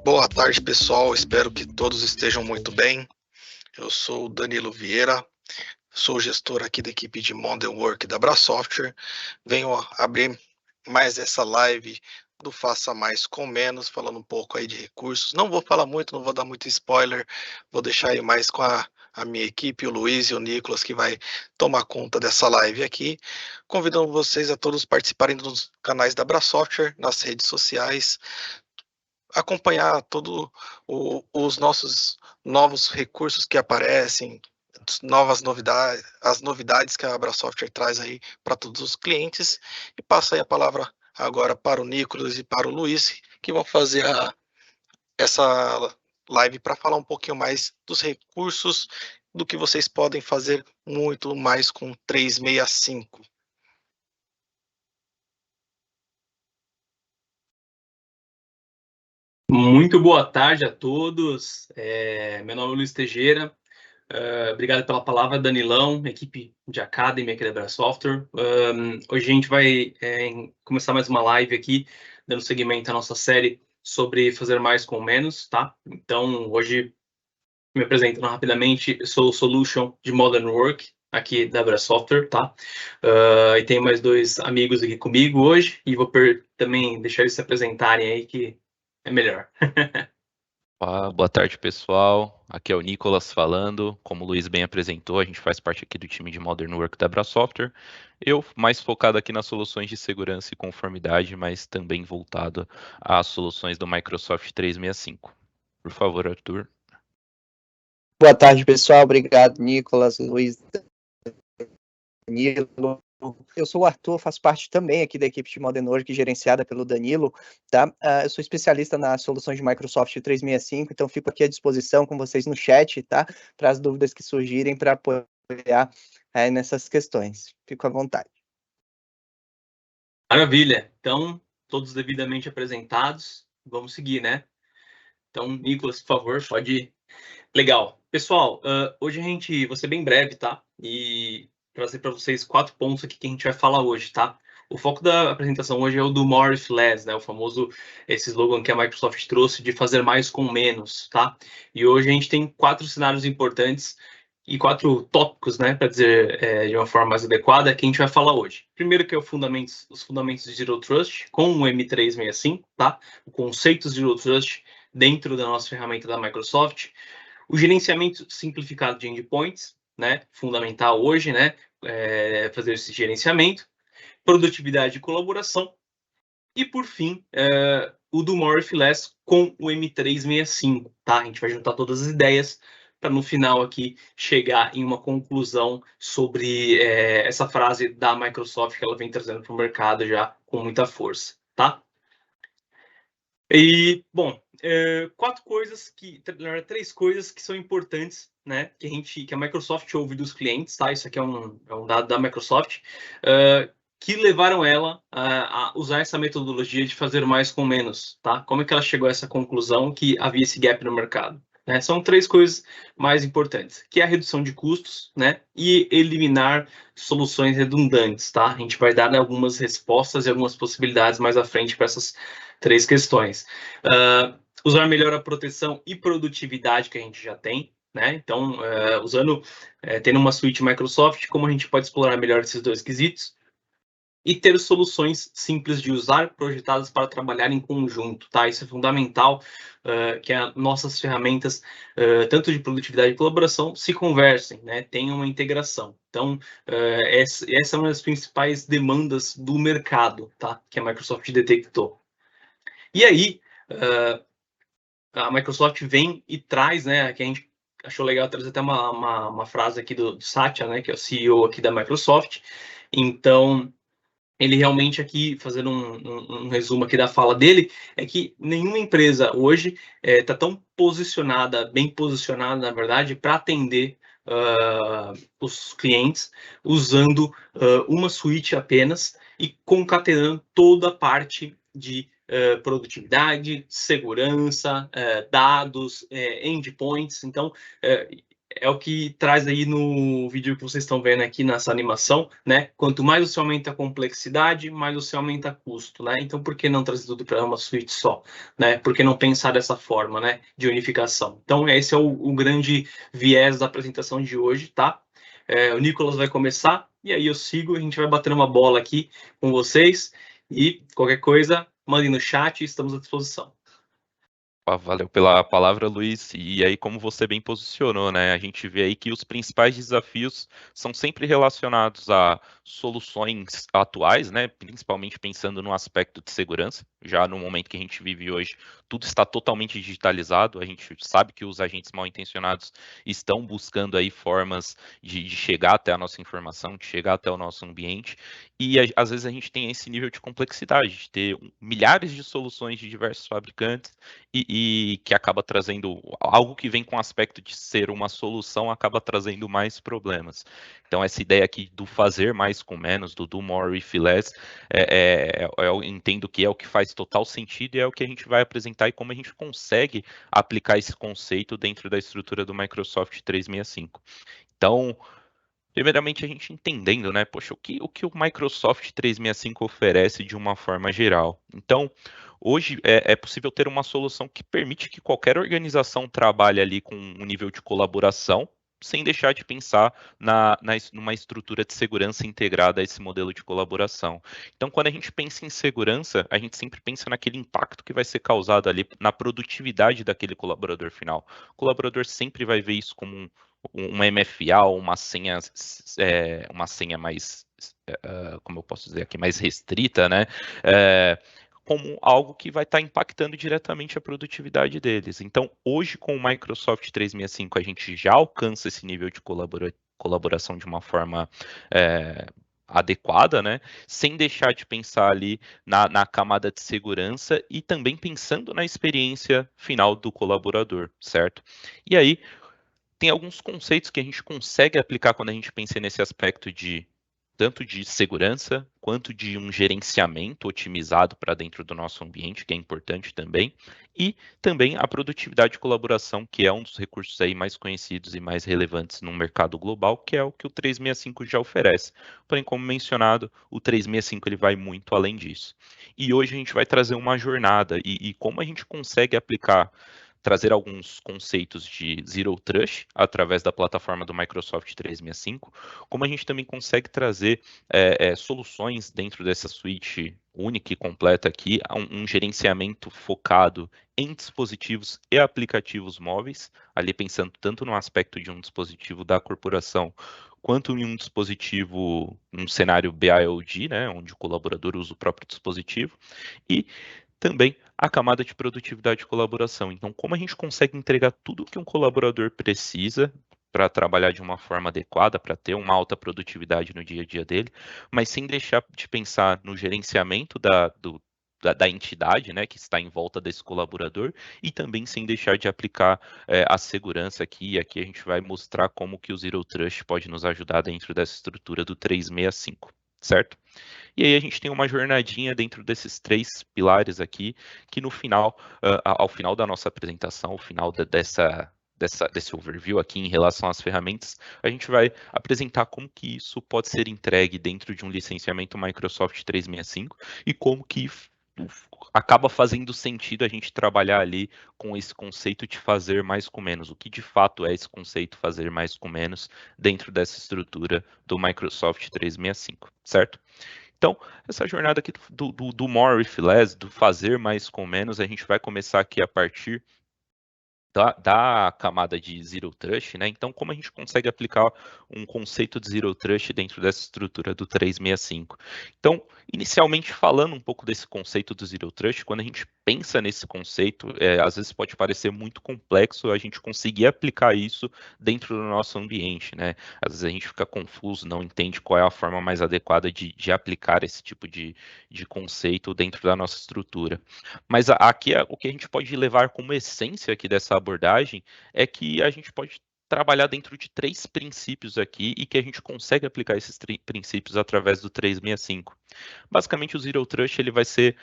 Boa tarde, pessoal. Espero que todos estejam muito bem. Eu sou o Danilo Vieira, sou gestor aqui da equipe de Modern Work da Bra Software. Venho abrir mais essa live do Faça Mais com Menos, falando um pouco aí de recursos. Não vou falar muito, não vou dar muito spoiler, vou deixar aí mais com a minha equipe, o Luiz e o Nicolas, que vai tomar conta dessa live aqui. Convidando vocês a todos participarem dos canais da Bra Software, nas redes sociais, acompanhar todos os nossos novos recursos que aparecem, novas novidades, as novidades que a Abra Software traz aí para todos os clientes. E passo aí a palavra agora para o Nicolas e para o Luiz, que vão fazer essa live para falar um pouquinho mais dos recursos, do que vocês podem fazer muito mais com 365. Muito boa tarde a todos. Meu nome é Luiz Teixeira. Obrigado pela palavra, Danilão, equipe de Academy aqui da Bra Software. Hoje a gente vai começar mais uma live aqui, dando seguimento à nossa série sobre fazer mais com menos, tá? Então, hoje, me apresentando rapidamente, eu sou o Solution de Modern Work aqui da Bra Software, tá? E tenho mais dois amigos aqui comigo hoje, e vou também deixar eles se apresentarem aí, que é melhor. Boa tarde, pessoal. Aqui é o Nicolas falando. Como o Luiz bem apresentou, a gente faz parte aqui do time de Modern Work da Bra Software. Eu mais focado aqui nas soluções de segurança e conformidade, mas também voltado às soluções do Microsoft 365. Por favor, Arthur. Boa tarde, pessoal. Obrigado, Nicolas, Luiz, Danilo. Eu sou o Arthur, faço parte também aqui da equipe de Modern Work, gerenciada pelo Danilo, tá? Eu sou especialista nas soluções de Microsoft 365, então fico aqui à disposição com vocês no chat, tá? Para as dúvidas que surgirem, para apoiar nessas questões. Fico à vontade. Maravilha. Então, todos devidamente apresentados, vamos seguir, né? Então, Nicolas, por favor, pode ir. Legal. Pessoal, hoje vou ser bem breve, tá? E trazer para vocês 4 pontos aqui que a gente vai falar hoje, tá? O foco da apresentação hoje é o do more with less, né? O famoso, esse slogan que a Microsoft trouxe de fazer mais com menos, tá? E hoje a gente tem 4 cenários importantes e 4 tópicos, né, para dizer de uma forma mais adequada, que a gente vai falar hoje. Primeiro que é os fundamentos de Zero Trust com o M365, tá? O conceito de Zero Trust dentro da nossa ferramenta da Microsoft. O gerenciamento simplificado de endpoints, né? Fundamental hoje, né? Fazer esse gerenciamento. Produtividade e colaboração. E, por fim, o do More with Less com o M365, tá? A gente vai juntar todas as ideias para, no final aqui, chegar em uma conclusão sobre essa frase da Microsoft que ela vem trazendo para o mercado já com muita força, tá? E, bom, 3 coisas que são importantes, né, que a Microsoft ouve dos clientes, tá? Isso aqui é um dado da Microsoft, que levaram ela a usar essa metodologia de fazer mais com menos, tá? Como é que ela chegou a essa conclusão que havia esse gap no mercado? Né? São 3 coisas mais importantes, que é a redução de custos, né, e eliminar soluções redundantes, tá? A gente vai dar algumas respostas e algumas possibilidades mais à frente para essas 3 questões. Usar melhor a proteção e produtividade que a gente já tem, né? Então, tendo uma suíte Microsoft, como a gente pode explorar melhor esses 2 quesitos? E ter soluções simples de usar, projetadas para trabalhar em conjunto, tá? Isso é fundamental, que as nossas ferramentas, tanto de produtividade e colaboração, se conversem, né? Tenham uma integração. Então, essa é uma das principais demandas do mercado, tá? Que a Microsoft detectou. E aí, a Microsoft vem e traz, né? Que a gente achou legal trazer até uma frase aqui do Satya, né? Que é o CEO aqui da Microsoft. Então, ele realmente aqui, fazendo um resumo aqui da fala dele, é que nenhuma empresa hoje está tão posicionada, bem posicionada, na verdade, para atender os clientes usando uma suíte apenas e concatenando toda a parte de produtividade, segurança, dados, endpoints. Então, é o que traz aí no vídeo que vocês estão vendo aqui nessa animação, né? Quanto mais você aumenta a complexidade, mais você aumenta custo, né? Então, por que não trazer tudo para uma suíte só, né? Por que não pensar dessa forma, né? De unificação. Então, esse é o grande viés da apresentação de hoje, tá? O Nicolas vai começar, e aí eu sigo, a gente vai batendo uma bola aqui com vocês, e qualquer coisa, mandem no chat, estamos à disposição. Valeu pela palavra, Luiz. E aí, como você bem posicionou, né? A gente vê aí que os principais desafios são sempre relacionados a soluções atuais, né? Principalmente pensando no aspecto de segurança. Já no momento que a gente vive hoje, tudo está totalmente digitalizado. A gente sabe que os agentes mal intencionados estão buscando aí formas de chegar até a nossa informação, de chegar até o nosso ambiente. E às vezes a gente tem esse nível de complexidade, de ter milhares de soluções de diversos fabricantes e que acaba trazendo algo que vem com o aspecto de ser uma solução, acaba trazendo mais problemas. Então, essa ideia aqui do fazer mais com menos, do do more with less, eu entendo que é o que faz total sentido e é o que a gente vai apresentar e como a gente consegue aplicar esse conceito dentro da estrutura do Microsoft 365. Então, primeiramente, a gente entendendo, né, poxa, o que o Microsoft 365 oferece de uma forma geral. Então, hoje é possível ter uma solução que permite que qualquer organização trabalhe ali com um nível de colaboração, sem deixar de pensar numa estrutura de segurança integrada a esse modelo de colaboração. Então, quando a gente pensa em segurança, a gente sempre pensa naquele impacto que vai ser causado ali na produtividade daquele colaborador final. O colaborador sempre vai ver isso como uma MFA, uma senha mais, como eu posso dizer aqui, mais restrita, né? Como algo que vai estar impactando diretamente a produtividade deles. Então, hoje, com o Microsoft 365, a gente já alcança esse nível de colaboração de uma forma adequada, né? Sem deixar de pensar ali na camada de segurança e também pensando na experiência final do colaborador, certo? E aí, tem alguns conceitos que a gente consegue aplicar quando a gente pensa nesse aspecto de tanto de segurança quanto de um gerenciamento otimizado para dentro do nosso ambiente, que é importante também, e também a produtividade de colaboração, que é um dos recursos aí mais conhecidos e mais relevantes no mercado global, que é o que o 365 já oferece. Porém, como mencionado, o 365 ele vai muito além disso. E hoje a gente vai trazer uma jornada e como a gente consegue trazer alguns conceitos de Zero Trust através da plataforma do Microsoft 365, como a gente também consegue trazer soluções dentro dessa suíte única e completa aqui, um gerenciamento focado em dispositivos e aplicativos móveis, ali pensando tanto no aspecto de um dispositivo da corporação, quanto em um dispositivo, um cenário BIOD, né, onde o colaborador usa o próprio dispositivo, e também a camada de produtividade e colaboração. Então, como a gente consegue entregar tudo o que um colaborador precisa para trabalhar de uma forma adequada, para ter uma alta produtividade no dia a dia dele, mas sem deixar de pensar no gerenciamento da entidade, né, que está em volta desse colaborador, e também sem deixar de aplicar a segurança aqui. E aqui a gente vai mostrar como que o Zero Trust pode nos ajudar dentro dessa estrutura do 365, certo? E aí a gente tem uma jornadinha dentro desses 3 pilares aqui, que no final, ao final da nossa apresentação, ao final desse overview aqui em relação às ferramentas, a gente vai apresentar como que isso pode ser entregue dentro de um licenciamento Microsoft 365 e como que acaba fazendo sentido a gente trabalhar ali com esse conceito de fazer mais com menos. O que de fato é esse conceito fazer mais com menos dentro dessa estrutura do Microsoft 365, certo? Então, essa jornada aqui do more with less, do fazer mais com menos, a gente vai começar aqui a partir da camada de Zero Trust, né? Então, como a gente consegue aplicar um conceito de Zero Trust dentro dessa estrutura do 365? Então, inicialmente falando um pouco desse conceito do Zero Trust, quando a gente pensa nesse conceito, às vezes pode parecer muito complexo a gente conseguir aplicar isso dentro do nosso ambiente, né? Às vezes a gente fica confuso, não entende qual é a forma mais adequada de aplicar esse tipo de conceito dentro da nossa estrutura. Mas aqui o que a gente pode levar como essência aqui dessa abordagem é que a gente pode trabalhar dentro de 3 princípios aqui e que a gente consegue aplicar esses princípios através do 365. Basicamente, o Zero Trust ele vai ser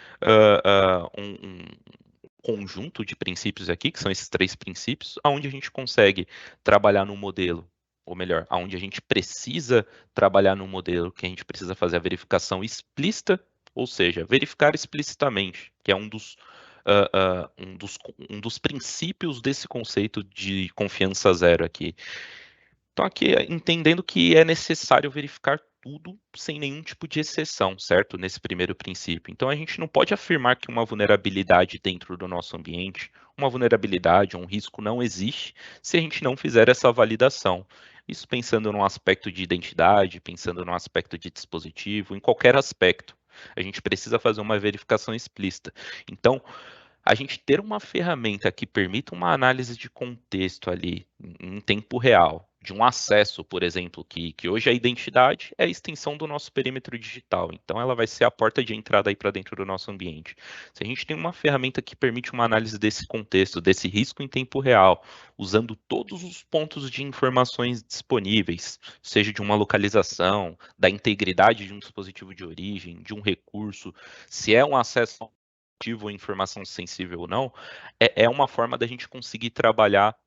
um conjunto de princípios aqui, que são esses 3 princípios, onde a gente consegue trabalhar no modelo, ou melhor, onde a gente precisa trabalhar no modelo, que a gente precisa fazer a verificação explícita, ou seja, verificar explicitamente, que é um dos princípios desse conceito de confiança zero aqui. Então, aqui, entendendo que é necessário verificar tudo sem nenhum tipo de exceção, certo? Nesse primeiro princípio. Então, a gente não pode afirmar que uma vulnerabilidade dentro do nosso ambiente, uma vulnerabilidade, um risco não existe se a gente não fizer essa validação. Isso pensando no aspecto de identidade, pensando no aspecto de dispositivo, em qualquer aspecto. A gente precisa fazer uma verificação explícita. Então, a gente ter uma ferramenta que permita uma análise de contexto ali em tempo real, de um acesso, por exemplo, que hoje a identidade é a extensão do nosso perímetro digital, então ela vai ser a porta de entrada aí para dentro do nosso ambiente. Se a gente tem uma ferramenta que permite uma análise desse contexto, desse risco em tempo real, usando todos os pontos de informações disponíveis, seja de uma localização, da integridade de um dispositivo de origem, de um recurso, se é um acesso ou informação sensível ou não, é uma forma da gente conseguir trabalhar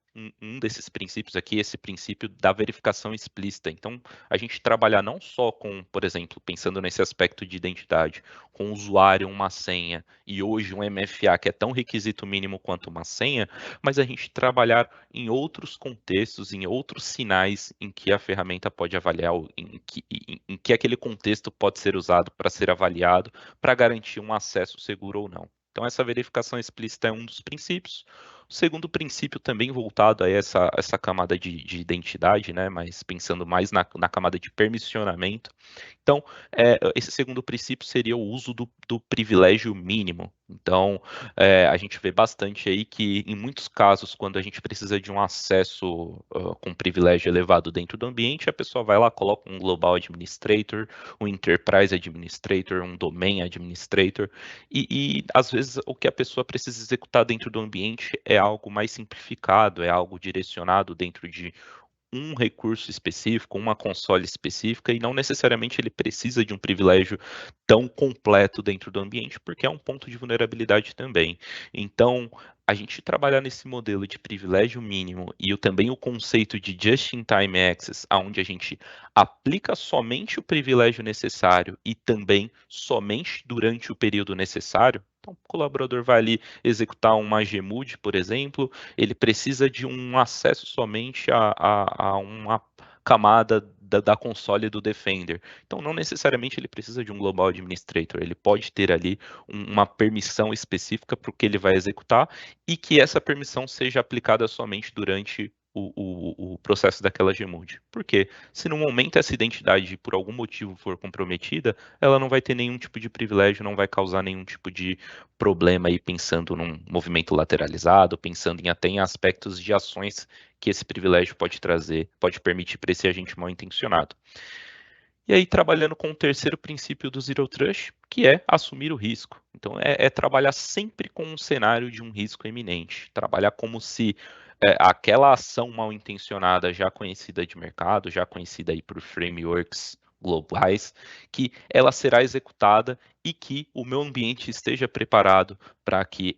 um desses princípios aqui, esse princípio da verificação explícita. Então, a gente trabalhar não só com, por exemplo, pensando nesse aspecto de identidade, com o usuário, uma senha, e hoje um MFA que é tão requisito mínimo quanto uma senha, mas a gente trabalhar em outros contextos, em outros sinais em que a ferramenta pode avaliar, em que aquele contexto pode ser usado para ser avaliado, para garantir um acesso seguro ou não. Então, essa verificação explícita é um dos princípios. O segundo princípio também voltado a essa camada de identidade, né, mas pensando mais na camada de permissionamento. Então, esse segundo princípio seria o uso do privilégio mínimo. Então, a gente vê bastante aí que, em muitos casos, quando a gente precisa de um acesso com privilégio elevado dentro do ambiente, a pessoa vai lá, coloca um Global Administrator, um Enterprise Administrator, um Domain Administrator, e às vezes o que a pessoa precisa executar dentro do ambiente é algo mais simplificado, é algo direcionado dentro de um recurso específico, uma console específica, e não necessariamente ele precisa de um privilégio tão completo dentro do ambiente, porque é um ponto de vulnerabilidade também. Então, a gente trabalhar nesse modelo de privilégio mínimo e também o conceito de Just-in-Time Access, onde a gente aplica somente o privilégio necessário e também somente durante o período necessário. Então, o colaborador vai ali executar uma Gmood, por exemplo, ele precisa de um acesso somente a uma camada da console do Defender. Então, não necessariamente ele precisa de um Global Administrator, ele pode ter ali uma permissão específica para o que ele vai executar e que essa permissão seja aplicada somente durante o processo daquela Gmood. Porque se no momento essa identidade por algum motivo for comprometida, ela não vai ter nenhum tipo de privilégio, não vai causar nenhum tipo de problema aí pensando num movimento lateralizado, pensando até em aspectos de ações que esse privilégio pode trazer, pode permitir para esse agente mal intencionado. E aí, trabalhando com o terceiro princípio do Zero Trust, que é assumir o risco. Então, é trabalhar sempre com um cenário de um risco iminente. Trabalhar como se aquela ação mal intencionada, já conhecida de mercado, já conhecida aí por frameworks globais, que ela será executada e que o meu ambiente esteja preparado para que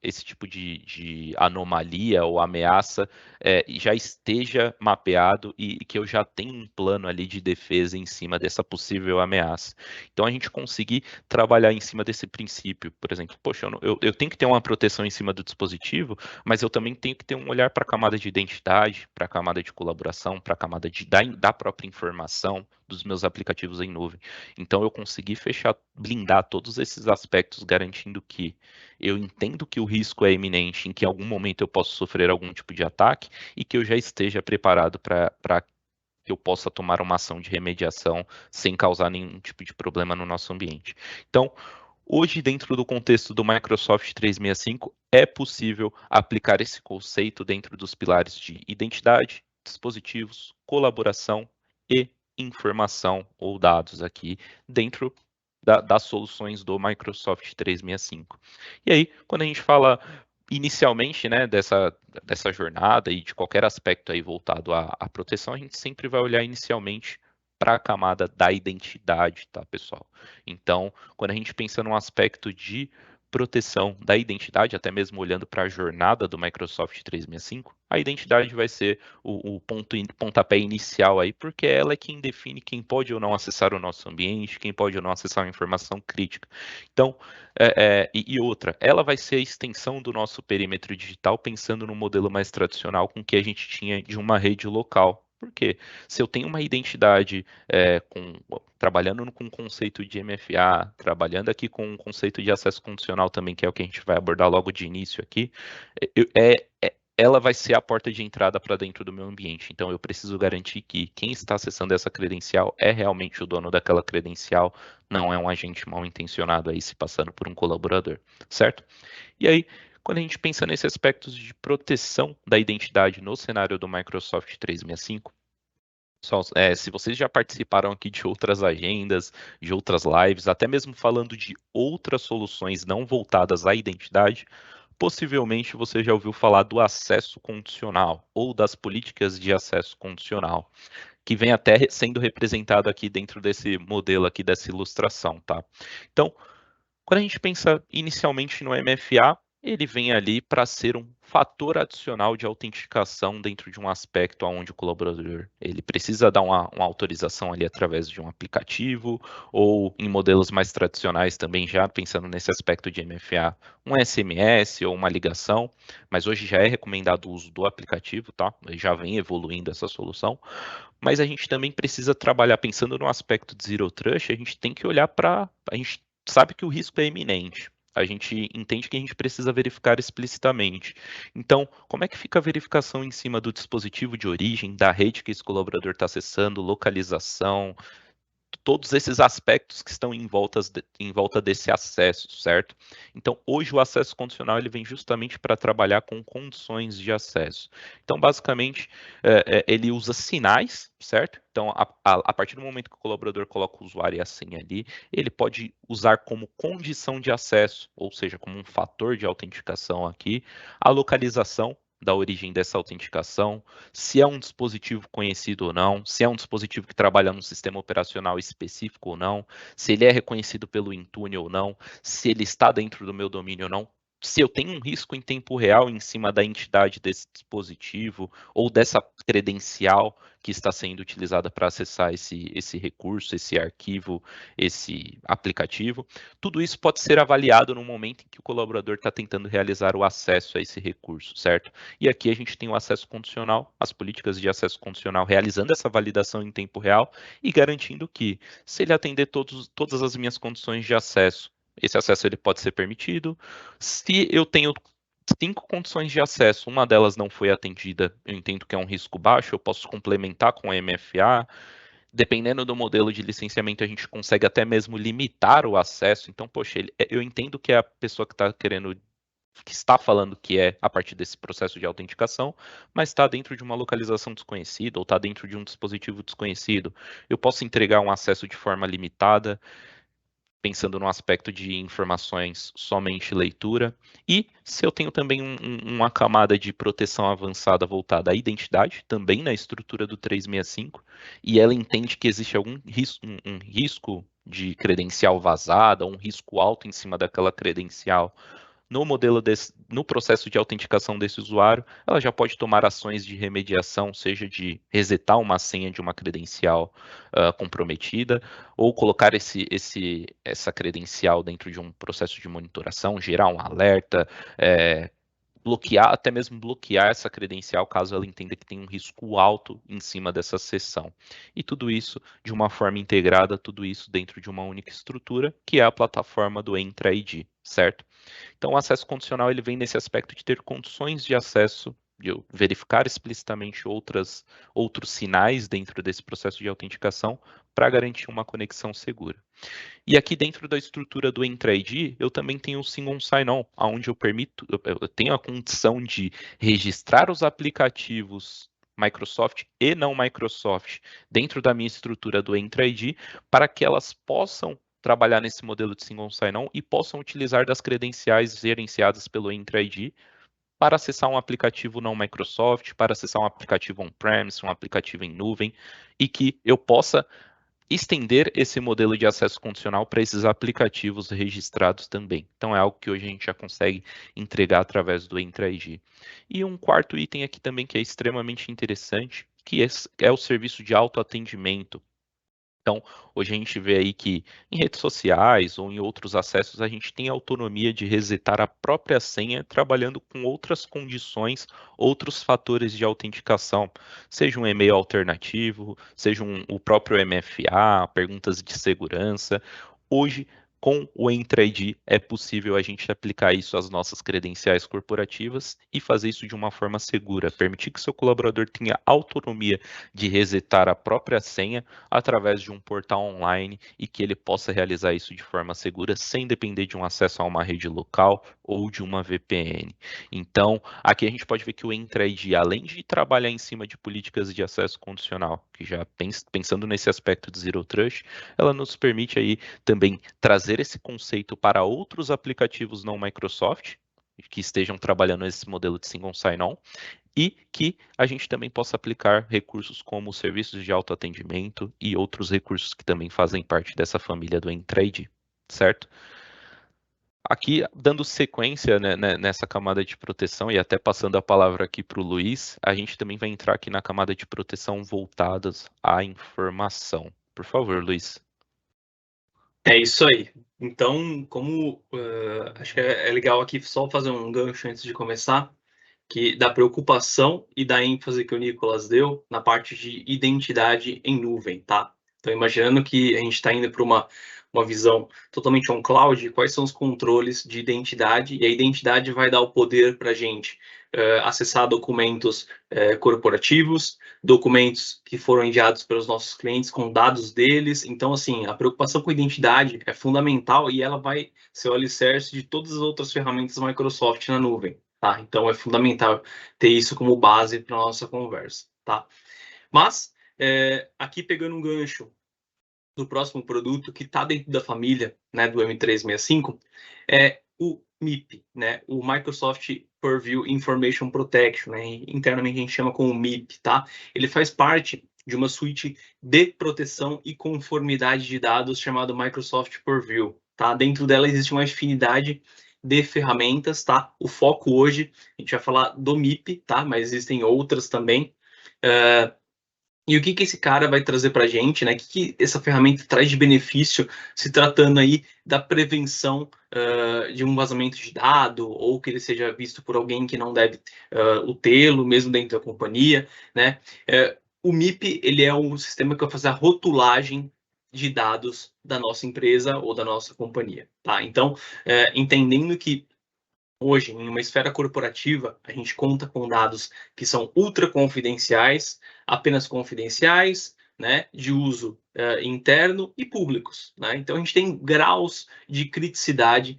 esse tipo de anomalia ou ameaça já esteja mapeado e que eu já tenha um plano ali de defesa em cima dessa possível ameaça. Então, a gente conseguir trabalhar em cima desse princípio, por exemplo, poxa, eu tenho que ter uma proteção em cima do dispositivo, mas eu também tenho que ter um olhar para a camada de identidade, para a camada de colaboração, para a camada da própria informação dos meus aplicativos em nuvem. Então, eu consegui blindar todos esses aspectos, garantindo que eu entendo que o risco é iminente, em que em algum momento eu posso sofrer algum tipo de ataque e que eu já esteja preparado para que eu possa tomar uma ação de remediação sem causar nenhum tipo de problema no nosso ambiente. Então, hoje, dentro do contexto do Microsoft 365, é possível aplicar esse conceito dentro dos pilares de identidade, dispositivos, colaboração e informação ou dados aqui dentro das soluções do Microsoft 365. E aí, quando a gente fala inicialmente, né, dessa jornada e de qualquer aspecto aí voltado à proteção, a gente sempre vai olhar inicialmente para a camada da identidade, tá, pessoal? Então, quando a gente pensa num aspecto de proteção da identidade, até mesmo olhando para a jornada do Microsoft 365, a identidade vai ser o pontapé inicial aí, porque ela é quem define quem pode ou não acessar o nosso ambiente, quem pode ou não acessar a informação crítica. Então, e outra, ela vai ser a extensão do nosso perímetro digital, pensando no modelo mais tradicional com que a gente tinha de uma rede local. Por quê? Se eu tenho uma identidade trabalhando com o conceito de MFA, trabalhando aqui com o conceito de acesso condicional também, que é o que a gente vai abordar logo de início aqui, ela vai ser a porta de entrada para dentro do meu ambiente. Então, eu preciso garantir que quem está acessando essa credencial é realmente o dono daquela credencial, não é um agente mal intencionado aí se passando por um colaborador, certo? E aí, quando a gente pensa nesse aspecto de proteção da identidade no cenário do Microsoft 365, se vocês já participaram aqui de outras agendas, de outras lives, até mesmo falando de outras soluções não voltadas à identidade, possivelmente você já ouviu falar do acesso condicional ou das políticas de acesso condicional, que vem até sendo representado aqui dentro desse modelo aqui, dessa ilustração, tá? Então, quando a gente pensa inicialmente no MFA, ele vem ali para ser um fator adicional de autenticação dentro de um aspecto onde o colaborador ele precisa dar uma autorização ali através de um aplicativo, ou em modelos mais tradicionais também, já pensando nesse aspecto de MFA, um SMS ou uma ligação, mas hoje já é recomendado o uso do aplicativo, tá? Já vem evoluindo essa solução, mas a gente também precisa trabalhar, pensando no aspecto de Zero Trust, a gente tem que olhar para... A gente sabe que o risco é iminente. A gente entende que a gente precisa verificar explicitamente. Então, como é que fica a verificação em cima do dispositivo de origem, da rede que esse colaborador está acessando, localização, todos esses aspectos que estão em volta desse acesso, certo? Então, hoje o acesso condicional ele vem justamente para trabalhar com condições de acesso. Então, basicamente, ele usa sinais, certo? Então, a partir do momento que o colaborador coloca o usuário e a senha ali, ele pode usar como condição de acesso, ou seja, como um fator de autenticação aqui, a localização da origem dessa autenticação, se é um dispositivo conhecido ou não, se é um dispositivo que trabalha num sistema operacional específico ou não, se ele é reconhecido pelo Intune ou não, se ele está dentro do meu domínio ou não, se eu tenho um risco em tempo real em cima da entidade desse dispositivo ou dessa credencial que está sendo utilizada para acessar esse recurso, esse arquivo, esse aplicativo. Tudo isso pode ser avaliado no momento em que o colaborador está tentando realizar o acesso a esse recurso, certo? E aqui a gente tem o acesso condicional, as políticas de acesso condicional realizando essa validação em tempo real e garantindo que, se ele atender todas as minhas condições de acesso, esse acesso ele pode ser permitido. Se eu tenho 5 condições de acesso, uma delas não foi atendida, eu entendo que é um risco baixo, eu posso complementar com a MFA. Dependendo do modelo de licenciamento, a gente consegue até mesmo limitar o acesso. Então, poxa, eu entendo que é a pessoa que está querendo, que está falando que é a partir desse processo de autenticação, mas está dentro de uma localização desconhecida ou está dentro de um dispositivo desconhecido. Eu posso entregar um acesso de forma limitada, pensando no aspecto de informações somente leitura, e se eu tenho também uma camada de proteção avançada voltada à identidade, também na estrutura do 365, e ela entende que existe algum risco, um risco de credencial vazada, um risco alto em cima daquela credencial, no processo de autenticação desse usuário, ela já pode tomar ações de remediação, seja de resetar uma senha de uma credencial comprometida, ou colocar essa credencial dentro de um processo de monitoração, gerar um alerta, até mesmo bloquear essa credencial caso ela entenda que tem um risco alto em cima dessa sessão. E tudo isso de uma forma integrada, tudo isso dentro de uma única estrutura, que é a plataforma do Entra ID, certo? Então, o acesso condicional ele vem nesse aspecto de ter condições de acesso, de eu verificar explicitamente outros sinais dentro desse processo de autenticação para garantir uma conexão segura. E aqui dentro da estrutura do Entra ID, eu também tenho o Single Sign-On, onde eu tenho a condição de registrar os aplicativos Microsoft e não Microsoft dentro da minha estrutura do Entra ID, para que elas possam trabalhar nesse modelo de Single Sign-On e possam utilizar das credenciais gerenciadas pelo Entra ID para acessar um aplicativo não Microsoft, para acessar um aplicativo on-premise, um aplicativo em nuvem, e que eu possa estender esse modelo de acesso condicional para esses aplicativos registrados também. Então é algo que hoje a gente já consegue entregar através do Entra ID. E um quarto item aqui também que é extremamente interessante, que é o serviço de autoatendimento. Então, hoje a gente vê aí que em redes sociais ou em outros acessos a gente tem autonomia de resetar a própria senha trabalhando com outras condições, outros fatores de autenticação, seja um e-mail alternativo, seja o próprio MFA, perguntas de segurança. Hoje, com o Entra ID, é possível a gente aplicar isso às nossas credenciais corporativas e fazer isso de uma forma segura, permitir que seu colaborador tenha autonomia de resetar a própria senha através de um portal online e que ele possa realizar isso de forma segura sem depender de um acesso a uma rede local ou de uma VPN. Então, aqui a gente pode ver que o Entra ID, além de trabalhar em cima de políticas de acesso condicional, que já pensando nesse aspecto de Zero Trust, ela nos permite aí também trazer esse conceito para outros aplicativos não Microsoft, que estejam trabalhando esse modelo de single sign-on, e que a gente também possa aplicar recursos como serviços de autoatendimento e outros recursos que também fazem parte dessa família do Entra ID, certo? Aqui, dando sequência, né, nessa camada de proteção e até passando a palavra aqui para o Luiz, a gente também vai entrar aqui na camada de proteção voltadas à informação. Por favor, Luiz. É isso aí. Então, acho que é legal aqui só fazer um gancho antes de começar, que da preocupação e da ênfase que o Nicolas deu na parte de identidade em nuvem, tá? Então, imaginando que a gente está indo para uma visão totalmente on-cloud, quais são os controles de identidade? E a identidade vai dar o poder para a gente acessar documentos corporativos, documentos que foram enviados pelos nossos clientes com dados deles. Então, assim, a preocupação com identidade é fundamental e ela vai ser o alicerce de todas as outras ferramentas Microsoft na nuvem. Tá? Então, é fundamental ter isso como base para a nossa conversa. Tá? Mas, aqui pegando um gancho do próximo produto que está dentro da família, né, do M365, é o MIP, né, o Microsoft Purview Information Protection, né, internamente a gente chama como MIP, tá? Ele faz parte de uma suíte de proteção e conformidade de dados chamado Microsoft Purview, tá? Dentro dela existe uma infinidade de ferramentas, tá? O foco hoje, a gente vai falar do MIP, tá? Mas existem outras também. E o que esse cara vai trazer para a gente, né? O que essa ferramenta traz de benefício, se tratando aí da prevenção de um vazamento de dado, ou que ele seja visto por alguém que não deve o tê-lo, mesmo dentro da companhia, né? O MIP, ele é um sistema que vai fazer a rotulagem de dados da nossa empresa ou da nossa companhia, tá? Então, entendendo que hoje, em uma esfera corporativa, a gente conta com dados que são ultra confidenciais, apenas confidenciais, né, de uso interno e públicos, né? Então, a gente tem graus de criticidade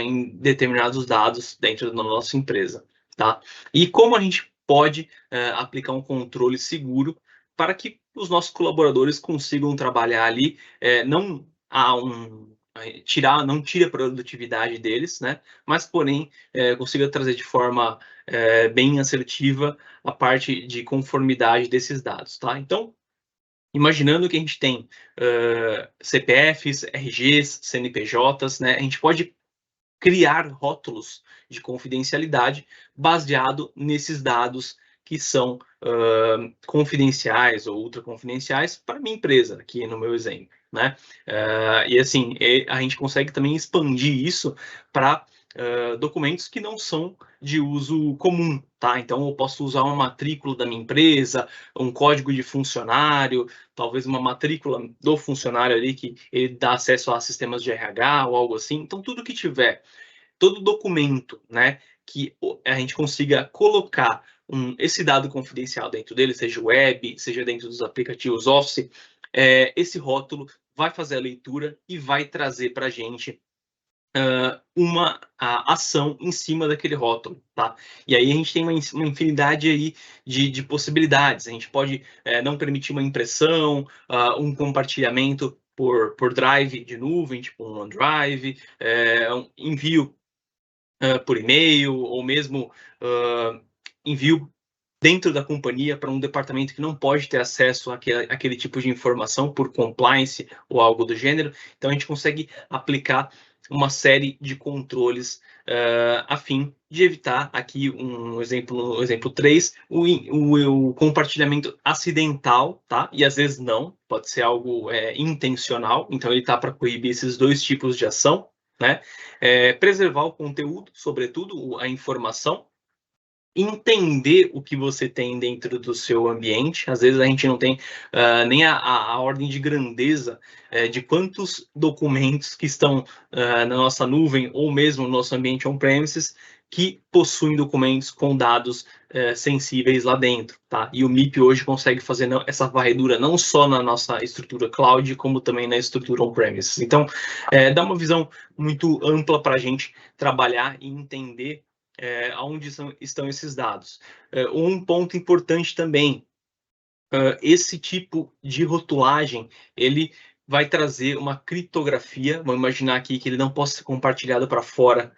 em determinados dados dentro da nossa empresa, tá? E como a gente pode aplicar um controle seguro para que os nossos colaboradores consigam trabalhar ali, não há não tira a produtividade deles, né? Mas, porém, consiga trazer de forma bem assertiva a parte de conformidade desses dados, tá? Então, imaginando que a gente tem CPFs, RGs, CNPJs, né? A gente pode criar rótulos de confidencialidade baseado nesses dados que são confidenciais ou ultra confidenciais para minha empresa, aqui no meu exemplo, né? E assim, a gente consegue também expandir isso para documentos que não são de uso comum, tá? Então, eu posso usar uma matrícula da minha empresa, um código de funcionário, talvez uma matrícula do funcionário ali que ele dá acesso a sistemas de RH ou algo assim. Então, tudo que tiver, todo documento, né, que a gente consiga colocar esse dado confidencial dentro dele, seja web, seja dentro dos aplicativos Office, esse rótulo vai fazer a leitura e vai trazer para a gente uma ação em cima daquele rótulo, tá? E aí a gente tem uma infinidade aí de possibilidades. A gente pode não permitir uma impressão, um compartilhamento por drive de nuvem, tipo um OneDrive, um envio por e-mail, ou mesmo envio dentro da companhia para um departamento que não pode ter acesso àquele tipo de informação por compliance ou algo do gênero. Então, a gente consegue aplicar uma série de controles a fim de evitar aqui o exemplo 3, o compartilhamento acidental, tá? E às vezes não, pode ser algo intencional, então ele está para coibir esses dois tipos de ação, né? Preservar o conteúdo, sobretudo a informação, entender o que você tem dentro do seu ambiente. Às vezes a gente não tem nem a ordem de grandeza de quantos documentos que estão na nossa nuvem ou mesmo no nosso ambiente on-premises que possuem documentos com dados sensíveis lá dentro, tá? E o MIP hoje consegue fazer essa varredura não só na nossa estrutura cloud, como também na estrutura on-premises. Então, dá uma visão muito ampla para a gente trabalhar e entender aonde estão esses dados. Um ponto importante também, esse tipo de rotulagem, ele vai trazer uma criptografia, vamos imaginar aqui que ele não possa ser compartilhado para fora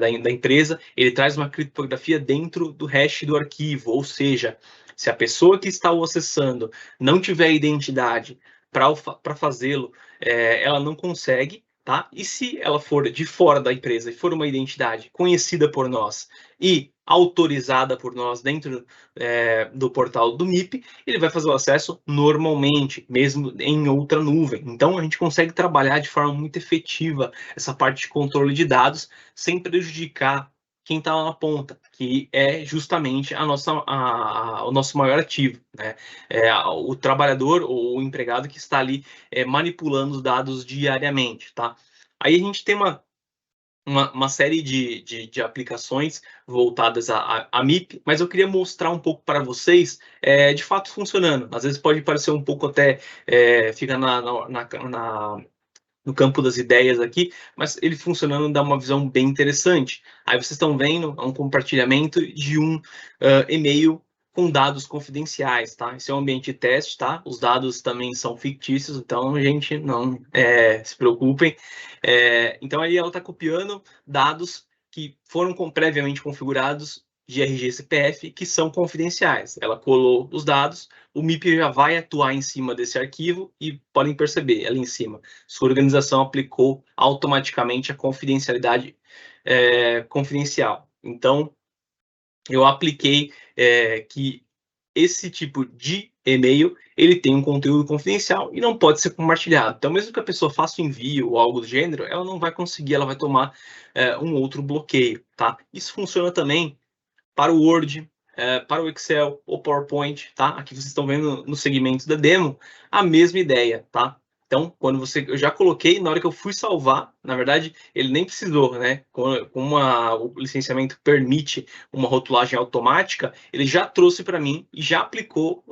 da empresa, ele traz uma criptografia dentro do hash do arquivo, ou seja, se a pessoa que está o acessando não tiver identidade para fazê-lo, ela não consegue, tá? E se ela for de fora da empresa e for uma identidade conhecida por nós e autorizada por nós dentro do portal do MIP, ele vai fazer o acesso normalmente, mesmo em outra nuvem. Então, a gente consegue trabalhar de forma muito efetiva essa parte de controle de dados, sem prejudicar quem está lá na ponta, que é justamente o nosso maior ativo, né? O trabalhador ou o empregado que está ali manipulando os dados diariamente, tá? Aí a gente tem uma série de aplicações voltadas a MIP, mas eu queria mostrar um pouco para vocês, de fato funcionando. Às vezes pode parecer um pouco até, fica no campo das ideias aqui, mas ele funcionando dá uma visão bem interessante. Aí vocês estão vendo um compartilhamento de um e-mail com dados confidenciais, tá? Esse é um ambiente de teste, tá? Os dados também são fictícios, então, gente, não se preocupem. Então, aí ela está copiando dados que foram previamente configurados de RG CPF, que são confidenciais. Ela colou os dados, o MIP já vai atuar em cima desse arquivo e podem perceber ali em cima, sua organização aplicou automaticamente a confidencialidade confidencial. Então, eu apliquei que esse tipo de e-mail, ele tem um conteúdo confidencial e não pode ser compartilhado. Então, mesmo que a pessoa faça o envio ou algo do gênero, ela não vai conseguir, ela vai tomar um outro bloqueio, tá? Isso funciona também para o Word, para o Excel ou PowerPoint, tá? Aqui vocês estão vendo no segmento da demo a mesma ideia, tá? Então, quando eu já coloquei, na hora que eu fui salvar, na verdade, ele nem precisou, né? Como o licenciamento permite uma rotulagem automática, ele já trouxe para mim e já aplicou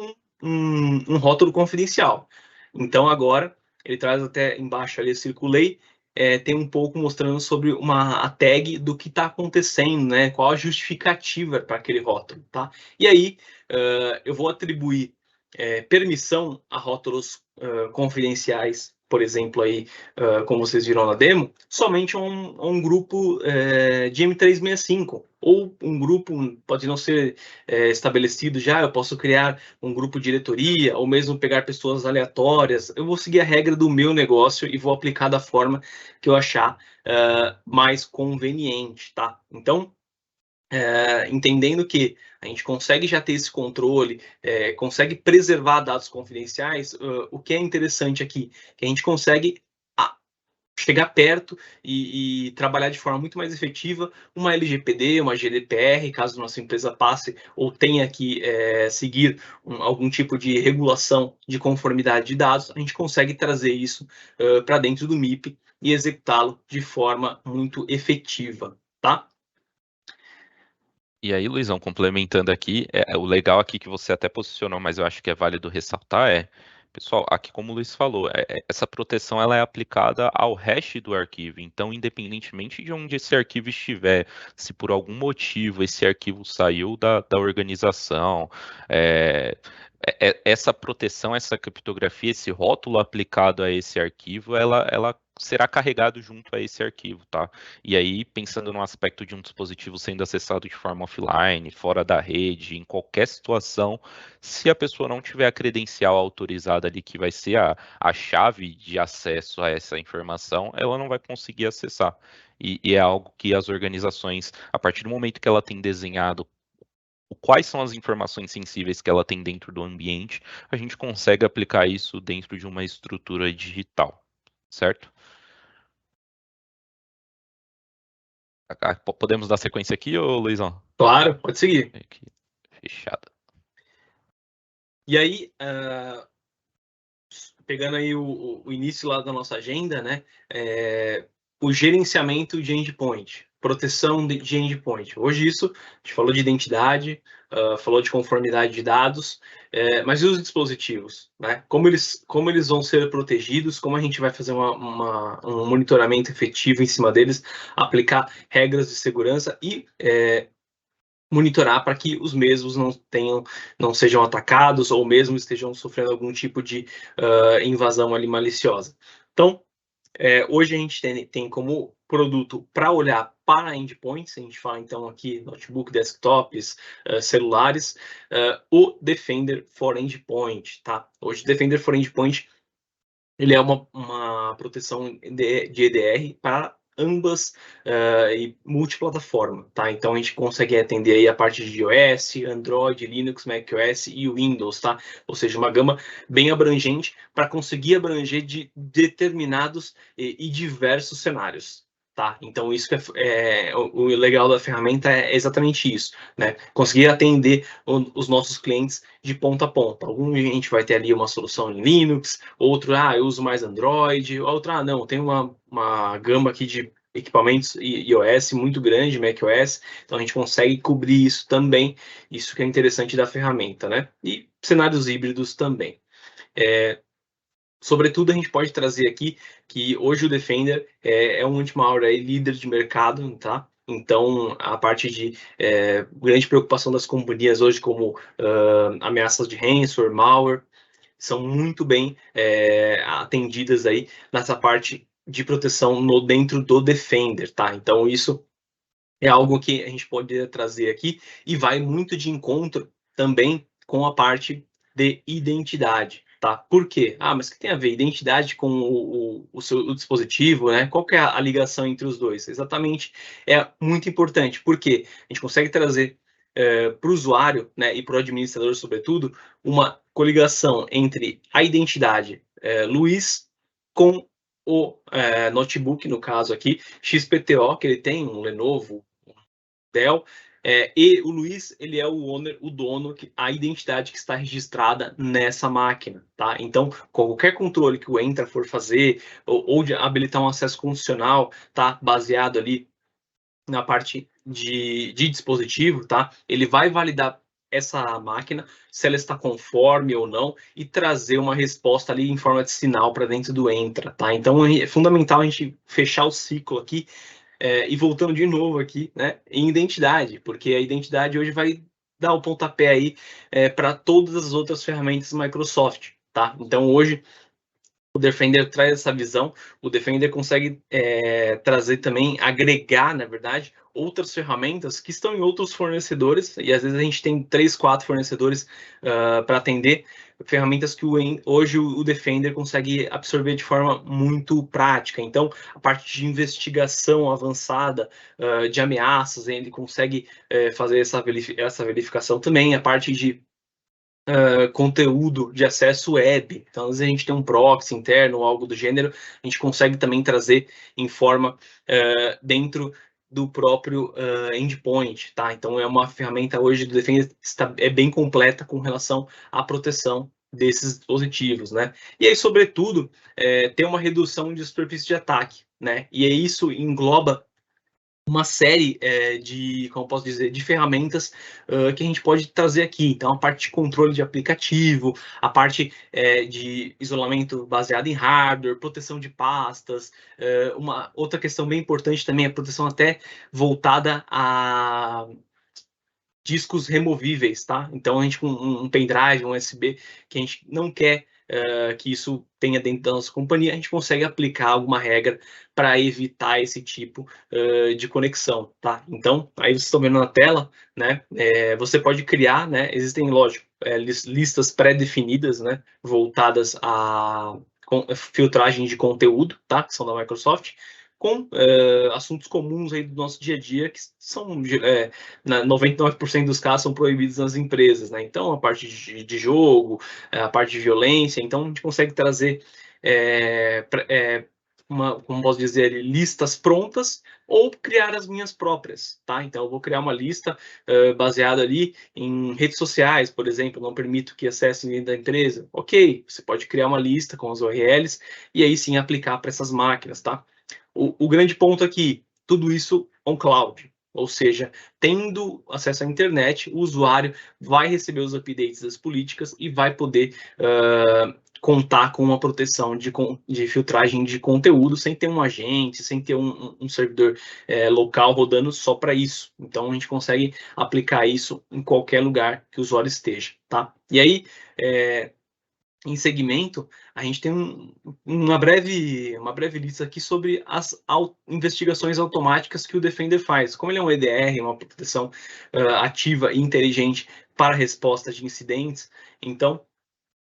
um rótulo confidencial. Então, agora, ele traz até embaixo ali, eu circulei, tem um pouco mostrando sobre a tag do que está acontecendo, né? Qual a justificativa para aquele rótulo, tá? E aí, eu vou atribuir permissão a rótulos confidenciais, por exemplo, aí, como vocês viram na demo, somente a um grupo de M365, ou um grupo, pode não ser estabelecido já, eu posso criar um grupo de diretoria, ou mesmo pegar pessoas aleatórias, eu vou seguir a regra do meu negócio e vou aplicar da forma que eu achar mais conveniente, tá? Então, entendendo que a gente consegue já ter esse controle, consegue preservar dados confidenciais, o que é interessante aqui, que a gente consegue chegar perto e trabalhar de forma muito mais efetiva uma LGPD, uma GDPR, caso nossa empresa passe ou tenha que seguir algum tipo de regulação de conformidade de dados, a gente consegue trazer isso para dentro do MIP e executá-lo de forma muito efetiva, tá? E aí, Luizão, complementando aqui, o legal aqui que você até posicionou, mas eu acho que é válido ressaltar pessoal, aqui como o Luiz falou, essa proteção ela é aplicada ao hash do arquivo, então independentemente de onde esse arquivo estiver, se por algum motivo esse arquivo saiu da organização, essa proteção, essa criptografia, esse rótulo aplicado a esse arquivo, ela será carregado junto a esse arquivo, tá? E aí, pensando no aspecto de um dispositivo sendo acessado de forma offline, fora da rede, em qualquer situação, se a pessoa não tiver a credencial autorizada ali, que vai ser a chave de acesso a essa informação, ela não vai conseguir acessar. E é algo que as organizações, a partir do momento que ela tem desenhado quais são as informações sensíveis que ela tem dentro do ambiente, a gente consegue aplicar isso dentro de uma estrutura digital, certo? Podemos dar sequência aqui, ô Luizão? Claro, pode seguir. Aqui, fechada. E aí, pegando aí o início lá da nossa agenda, né? O gerenciamento de endpoint, proteção de endpoint. Hoje isso, a gente falou de identidade, falou de conformidade de dados, mas e os dispositivos, né? Como eles vão ser protegidos, como a gente vai fazer um monitoramento efetivo em cima deles, aplicar regras de segurança e monitorar para que os mesmos não sejam atacados ou mesmo estejam sofrendo algum tipo de invasão ali maliciosa. Então, hoje a gente tem como produto para olhar para endpoints, a gente fala então aqui notebook, desktops, celulares, o Defender for Endpoint, tá? Hoje o Defender for Endpoint ele é uma proteção de EDR para ambas e multiplataforma, tá? Então a gente consegue atender aí a parte de iOS, Android, Linux, macOS e Windows, tá? Ou seja, uma gama bem abrangente para conseguir abranger de determinados e diversos cenários. Tá? Então, isso o legal da ferramenta é exatamente isso, né? Conseguir atender os nossos clientes de ponta a ponta. Algum a gente vai ter ali uma solução em Linux, outro, eu uso mais Android, outro, não, tem uma gama aqui de equipamentos iOS muito grande, macOS, então a gente consegue cobrir isso também, isso que é interessante da ferramenta, né? E cenários híbridos também. Sobretudo, a gente pode trazer aqui que hoje o Defender é um anti-malware aí, líder de mercado, tá? Então, a parte de grande preocupação das companhias hoje, como ameaças de ransomware, malware, são muito bem atendidas aí nessa parte de proteção dentro do Defender, tá? Então, isso é algo que a gente pode trazer aqui e vai muito de encontro também com a parte de identidade, tá? Por quê? Mas o que tem a ver identidade com o dispositivo, né? Qual que é a ligação entre os dois? Exatamente, é muito importante, porque a gente consegue trazer para o usuário, né, e para o administrador, sobretudo, uma coligação entre a identidade Luiz com o notebook, no caso aqui, XPTO, que ele tem, um Lenovo, Dell, e o Luiz, ele é o owner, o dono, a identidade que está registrada nessa máquina, tá? Então, qualquer controle que o Entra for fazer, ou de habilitar um acesso condicional, tá? Baseado ali na parte de dispositivo, tá? Ele vai validar essa máquina, se ela está conforme ou não, e trazer uma resposta ali em forma de sinal para dentro do Entra, tá? Então, é fundamental a gente fechar o ciclo aqui, e voltando de novo aqui, né, em identidade, porque a identidade hoje vai dar o pontapé aí para todas as outras ferramentas Microsoft, tá? Então hoje o Defender traz essa visão, o Defender consegue trazer também, agregar, na verdade, outras ferramentas que estão em outros fornecedores, e às vezes a gente tem 3, 4 fornecedores para atender, ferramentas que hoje o Defender consegue absorver de forma muito prática. Então, a parte de investigação avançada, de ameaças, ele consegue fazer essa verificação também, a parte de conteúdo de acesso web. Então, às vezes a gente tem um proxy interno ou algo do gênero, a gente consegue também trazer em forma dentro do próprio endpoint, tá? Então, é uma ferramenta hoje do Defender é bem completa com relação à proteção desses dispositivos, né? E aí, sobretudo, tem uma redução de superfície de ataque, né? E aí isso engloba uma série como posso dizer, de ferramentas que a gente pode trazer aqui. Então, a parte de controle de aplicativo, a parte de isolamento baseado em hardware, proteção de pastas. Uma outra questão bem importante também é a proteção até voltada a discos removíveis, tá? Então, a gente com um pendrive, um USB, que a gente não quer que isso tenha dentro da nossa companhia, a gente consegue aplicar alguma regra para evitar esse tipo de conexão, tá? Então, aí vocês estão vendo na tela, né? Você pode criar, né? Existem, lógico, listas pré-definidas, né? Voltadas a filtragem de conteúdo, tá? Que são da Microsoft, com assuntos comuns aí do nosso dia a dia, que são, 99% dos casos, são proibidos nas empresas, né? Então, a parte de jogo, a parte de violência, então a gente consegue trazer, como posso dizer, listas prontas ou criar as minhas próprias, tá? Então, eu vou criar uma lista baseada ali em redes sociais, por exemplo, não permito que acessem dentro da empresa. Ok, você pode criar uma lista com os URLs e aí sim aplicar para essas máquinas, tá? O grande ponto aqui, tudo isso on cloud, ou seja, tendo acesso à internet, o usuário vai receber os updates das políticas e vai poder contar com uma proteção de filtragem de conteúdo sem ter um agente, sem ter um servidor local rodando só para isso. Então, a gente consegue aplicar isso em qualquer lugar que o usuário esteja, tá? E aí, em segmento, a gente tem uma breve lista aqui sobre as investigações automáticas que o Defender faz. Como ele é um EDR, uma proteção ativa e inteligente para resposta de incidentes, então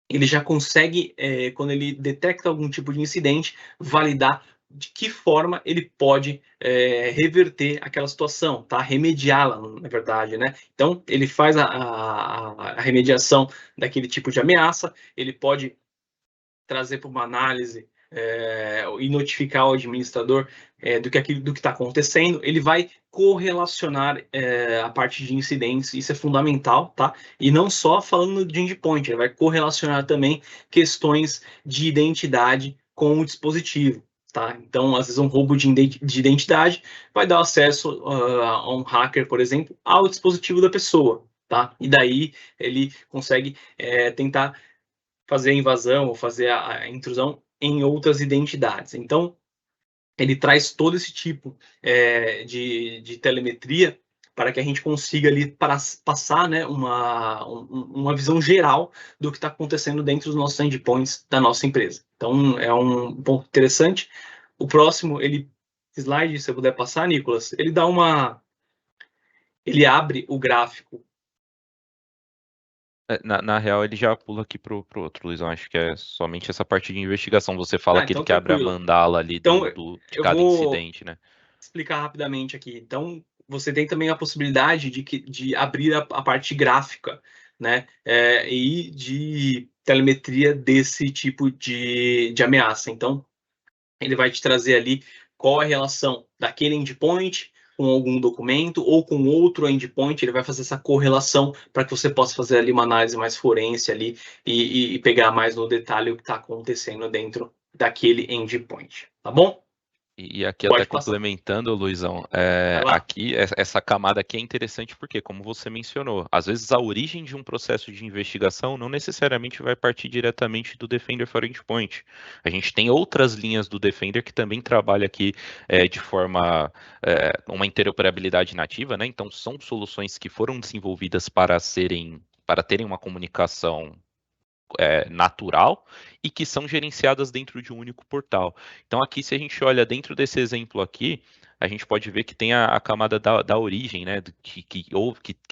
ele já consegue, quando ele detecta algum tipo de incidente, validar de que forma ele pode reverter aquela situação, tá? Remediá-la, na verdade, né? Então, ele faz a remediação daquele tipo de ameaça, ele pode trazer para uma análise e notificar o administrador do que está acontecendo, ele vai correlacionar a parte de incidentes, isso é fundamental, tá? E não só falando de endpoint, ele vai correlacionar também questões de identidade com o dispositivo, tá? Então, às vezes um roubo de identidade vai dar acesso a um hacker, por exemplo, ao dispositivo da pessoa, tá? E daí ele consegue tentar fazer a invasão ou fazer a intrusão em outras identidades. Então, ele traz todo esse tipo de telemetria para que a gente consiga ali passar, né, uma visão geral do que está acontecendo dentro dos nossos endpoints da nossa empresa. Então, é um ponto interessante. O próximo, slide, se eu puder passar, Nicolas, ele abre o gráfico. Na real, ele já pula aqui pro outro, Luizão. Acho que é somente essa parte de investigação. Você fala que então ele abre a mandala ali de cada incidente, né? Explicar rapidamente aqui. Então, você tem também a possibilidade de abrir a parte gráfica, né? E de telemetria desse tipo de ameaça. Então, ele vai te trazer ali qual é a relação daquele endpoint com algum documento ou com outro endpoint, ele vai fazer essa correlação para que você possa fazer ali uma análise mais forense ali e pegar mais no detalhe o que está acontecendo dentro daquele endpoint, tá bom? E aqui até complementando, Luizão, aqui essa camada aqui é interessante porque, como você mencionou, às vezes a origem de um processo de investigação não necessariamente vai partir diretamente do Defender for Endpoint. A gente tem outras linhas do Defender que também trabalham aqui de forma, uma interoperabilidade nativa, né? Então são soluções que foram desenvolvidas para terem uma comunicação natural e que são gerenciadas dentro de um único portal. Então aqui, se a gente olha dentro desse exemplo aqui, a gente pode ver que tem a camada da origem, né?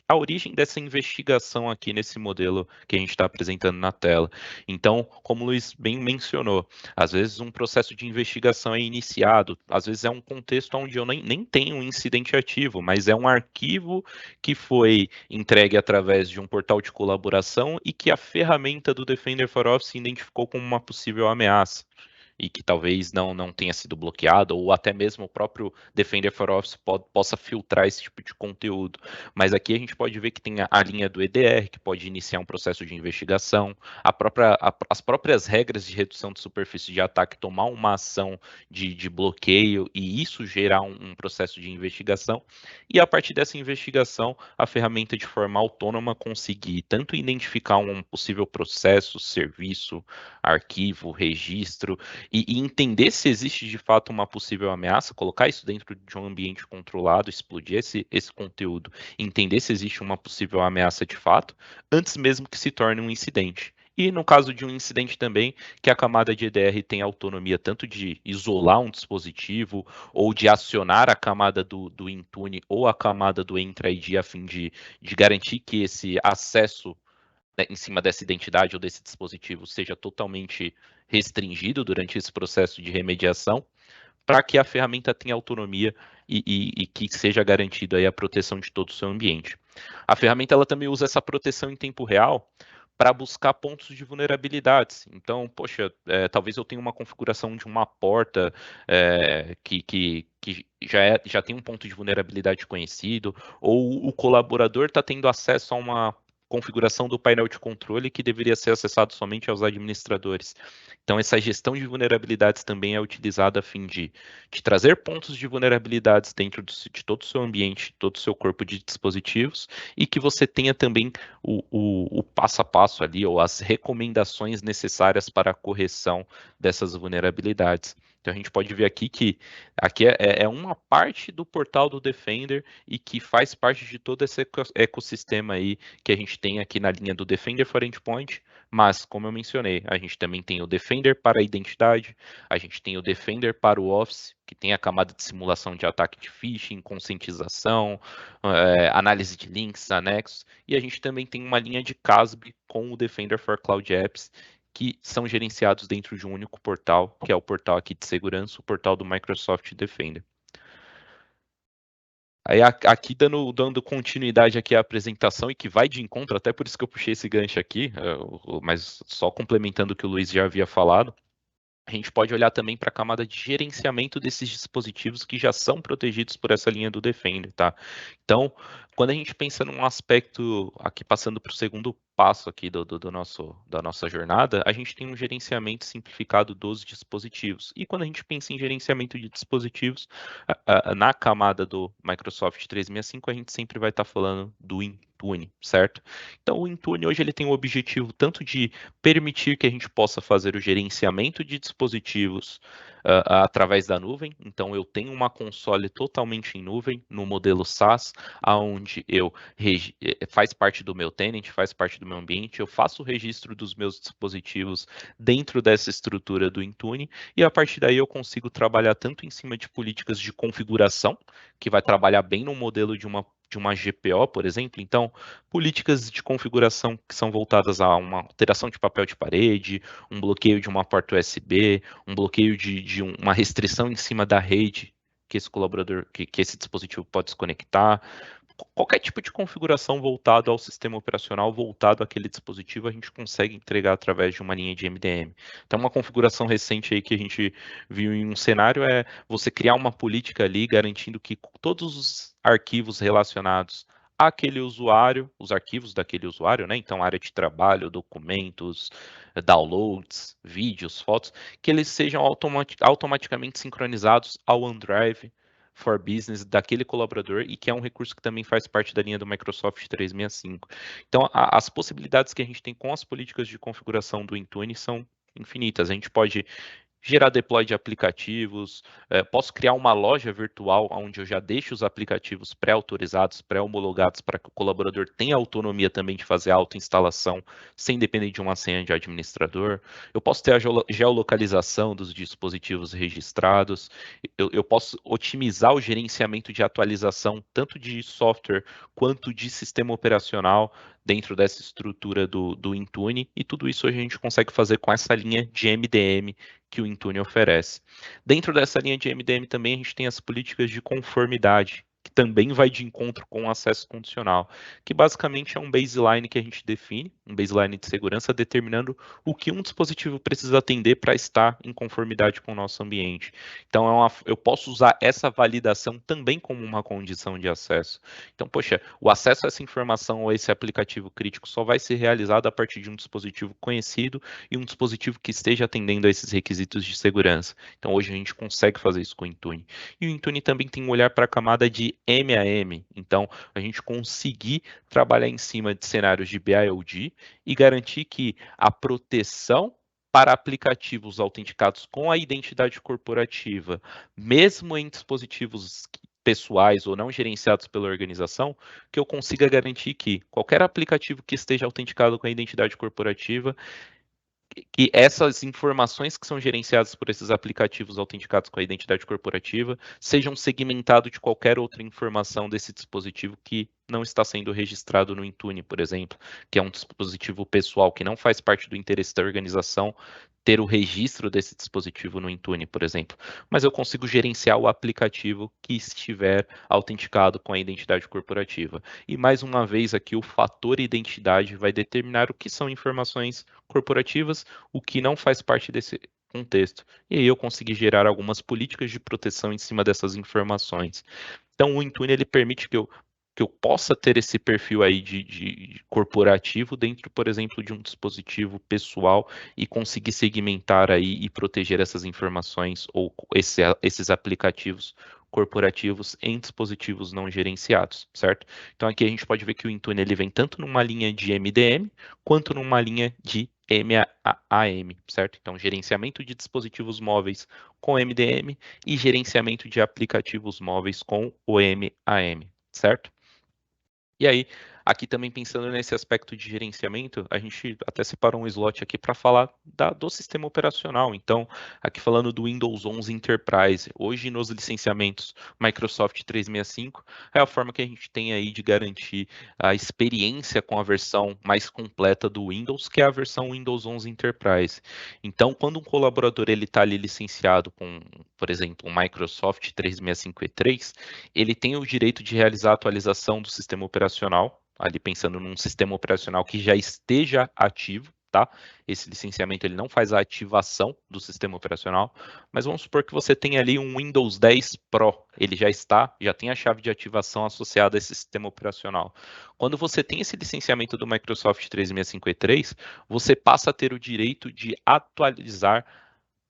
A origem dessa investigação aqui nesse modelo que a gente está apresentando na tela. Então, como o Luiz bem mencionou, às vezes um processo de investigação é iniciado, às vezes é um contexto onde eu nem tenho um incidente ativo, mas é um arquivo que foi entregue através de um portal de colaboração e que a ferramenta do Defender for Office identificou como uma possível ameaça e que talvez não tenha sido bloqueado, ou até mesmo o próprio Defender for Office possa filtrar esse tipo de conteúdo. Mas aqui a gente pode ver que tem a linha do EDR, que pode iniciar um processo de investigação, as próprias regras de redução de superfície de ataque tomar uma ação de bloqueio e isso gerar um processo de investigação, e a partir dessa investigação, a ferramenta de forma autônoma conseguir tanto identificar um possível processo, serviço, arquivo, registro, e entender se existe de fato uma possível ameaça, colocar isso dentro de um ambiente controlado, explodir esse conteúdo, entender se existe uma possível ameaça de fato, antes mesmo que se torne um incidente. E no caso de um incidente também, que a camada de EDR tem autonomia tanto de isolar um dispositivo ou de acionar a camada do Intune ou a camada do Entra ID a fim de garantir que esse acesso, né, em cima dessa identidade ou desse dispositivo seja totalmente restringido durante esse processo de remediação, para que a ferramenta tenha autonomia e que seja garantida aí a proteção de todo o seu ambiente. A ferramenta ela também usa essa proteção em tempo real para buscar pontos de vulnerabilidades. Então, poxa, talvez eu tenha uma configuração de uma porta que já tem um ponto de vulnerabilidade conhecido, ou o colaborador está tendo acesso a uma configuração do painel de controle que deveria ser acessado somente aos administradores. Então, essa gestão de vulnerabilidades também é utilizada a fim de trazer pontos de vulnerabilidades dentro de todo o seu ambiente, todo o seu corpo de dispositivos, e que você tenha também o passo a passo ali, ou as recomendações necessárias para a correção dessas vulnerabilidades. Então a gente pode ver aqui que aqui é uma parte do portal do Defender e que faz parte de todo esse ecossistema aí que a gente tem aqui na linha do Defender for Endpoint, mas como eu mencionei, a gente também tem o Defender para a identidade, a gente tem o Defender para o Office, que tem a camada de simulação de ataque de phishing, conscientização, análise de links, anexos, e a gente também tem uma linha de CASB com o Defender for Cloud Apps, que são gerenciados dentro de um único portal, que é o portal aqui de segurança, o portal do Microsoft Defender. Aí aqui dando continuidade aqui à apresentação e que vai de encontro, até por isso que eu puxei esse gancho aqui, mas só complementando o que o Luiz já havia falado, a gente pode olhar também para a camada de gerenciamento desses dispositivos que já são protegidos por essa linha do Defender, tá? Então, quando a gente pensa num aspecto, aqui passando para o segundo passo aqui da nossa jornada, a gente tem um gerenciamento simplificado dos dispositivos. E quando a gente pensa em gerenciamento de dispositivos, na camada do Microsoft 365, a gente sempre vai estar falando do Intune, certo? Então, o Intune hoje ele tem o objetivo tanto de permitir que a gente possa fazer o gerenciamento de dispositivos através da nuvem. Então, eu tenho uma console totalmente em nuvem, no modelo SaaS, onde faz parte do meu tenant, faz parte do meu ambiente, eu faço o registro dos meus dispositivos dentro dessa estrutura do Intune, e a partir daí eu consigo trabalhar tanto em cima de políticas de configuração, que vai trabalhar bem no modelo de uma GPO, por exemplo. Então, políticas de configuração que são voltadas a uma alteração de papel de parede, um bloqueio de uma porta USB, um bloqueio de uma restrição em cima da rede que esse colaborador, que esse dispositivo pode se conectar. Qualquer tipo de configuração voltado ao sistema operacional, voltado àquele dispositivo, a gente consegue entregar através de uma linha de MDM. Então, uma configuração recente aí que a gente viu em um cenário é você criar uma política ali garantindo que todos os arquivos relacionados àquele usuário, os arquivos daquele usuário, né? Então, área de trabalho, documentos, downloads, vídeos, fotos, que eles sejam automaticamente sincronizados ao OneDrive for Business daquele colaborador, e que é um recurso que também faz parte da linha do Microsoft 365. Então, as possibilidades que a gente tem com as políticas de configuração do Intune são infinitas. A gente pode gerar deploy de aplicativos, posso criar uma loja virtual onde eu já deixo os aplicativos pré-autorizados, pré-homologados, para que o colaborador tenha autonomia também de fazer a autoinstalação sem depender de uma senha de administrador. Eu posso ter a geolocalização dos dispositivos registrados, eu posso otimizar o gerenciamento de atualização tanto de software quanto de sistema operacional dentro dessa estrutura do Intune, e tudo isso a gente consegue fazer com essa linha de MDM que o Intune oferece. Dentro dessa linha de MDM também a gente tem as políticas de conformidade, que também vai de encontro com o acesso condicional, que basicamente é um baseline que a gente define, um baseline de segurança, determinando o que um dispositivo precisa atender para estar em conformidade com o nosso ambiente. Então, eu posso usar essa validação também como uma condição de acesso. Então, poxa, o acesso a essa informação ou a esse aplicativo crítico só vai ser realizado a partir de um dispositivo conhecido e um dispositivo que esteja atendendo a esses requisitos de segurança. Então, hoje a gente consegue fazer isso com o Intune. E o Intune também tem um olhar para a camada de MAM. Então, a gente conseguir trabalhar em cima de cenários de BIOD e garantir que a proteção para aplicativos autenticados com a identidade corporativa, mesmo em dispositivos pessoais ou não gerenciados pela organização, que eu consiga garantir que qualquer aplicativo que esteja autenticado com a identidade corporativa, que essas informações que são gerenciadas por esses aplicativos autenticados com a identidade corporativa sejam segmentados de qualquer outra informação desse dispositivo que não está sendo registrado no Intune, por exemplo, que é um dispositivo pessoal que não faz parte do interesse da organização ter o registro desse dispositivo no Intune, por exemplo, mas eu consigo gerenciar o aplicativo que estiver autenticado com a identidade corporativa. E mais uma vez aqui o fator identidade vai determinar o que são informações corporativas, o que não faz parte desse contexto. E aí eu consegui gerar algumas políticas de proteção em cima dessas informações. Então o Intune ele permite que eu possa ter esse perfil aí de corporativo dentro, por exemplo, de um dispositivo pessoal e conseguir segmentar aí e proteger essas informações ou esses aplicativos corporativos em dispositivos não gerenciados, certo? Então aqui a gente pode ver que o Intune ele vem tanto numa linha de MDM quanto numa linha de MAM, certo? Então gerenciamento de dispositivos móveis com MDM e gerenciamento de aplicativos móveis com o MAM, certo? E aí, aqui também pensando nesse aspecto de gerenciamento, a gente até separou um slot aqui para falar do sistema operacional. Então, aqui falando do Windows 11 Enterprise, hoje nos licenciamentos Microsoft 365, é a forma que a gente tem aí de garantir a experiência com a versão mais completa do Windows, que é a versão Windows 11 Enterprise. Então, quando um colaborador ele está ali licenciado com, por exemplo, um Microsoft 365 E3, ele tem o direito de realizar a atualização do sistema operacional, ali pensando num sistema operacional que já esteja ativo, tá? Esse licenciamento ele não faz a ativação do sistema operacional, mas vamos supor que você tem ali um Windows 10 Pro, ele já tem a chave de ativação associada a esse sistema operacional. Quando você tem esse licenciamento do Microsoft 365 E3, você passa a ter o direito de atualizar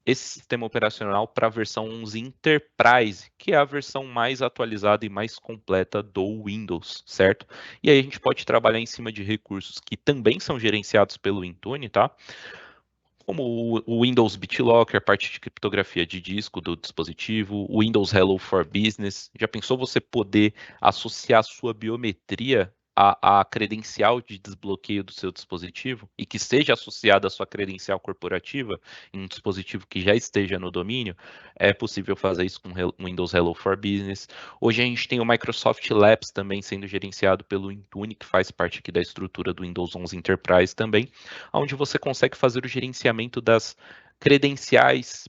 esse sistema operacional para a versão 11 Enterprise, que é a versão mais atualizada e mais completa do Windows, certo? E aí a gente pode trabalhar em cima de recursos que também são gerenciados pelo Intune, tá? Como o Windows BitLocker, a parte de criptografia de disco do dispositivo, o Windows Hello for Business. Já pensou você poder associar a sua biometria a credencial de desbloqueio do seu dispositivo e que seja associada à sua credencial corporativa em um dispositivo que já esteja no domínio? É possível fazer isso com o Windows Hello for Business. Hoje a gente tem o Microsoft Labs também sendo gerenciado pelo Intune, que faz parte aqui da estrutura do Windows 11 Enterprise também, onde você consegue fazer o gerenciamento das credenciais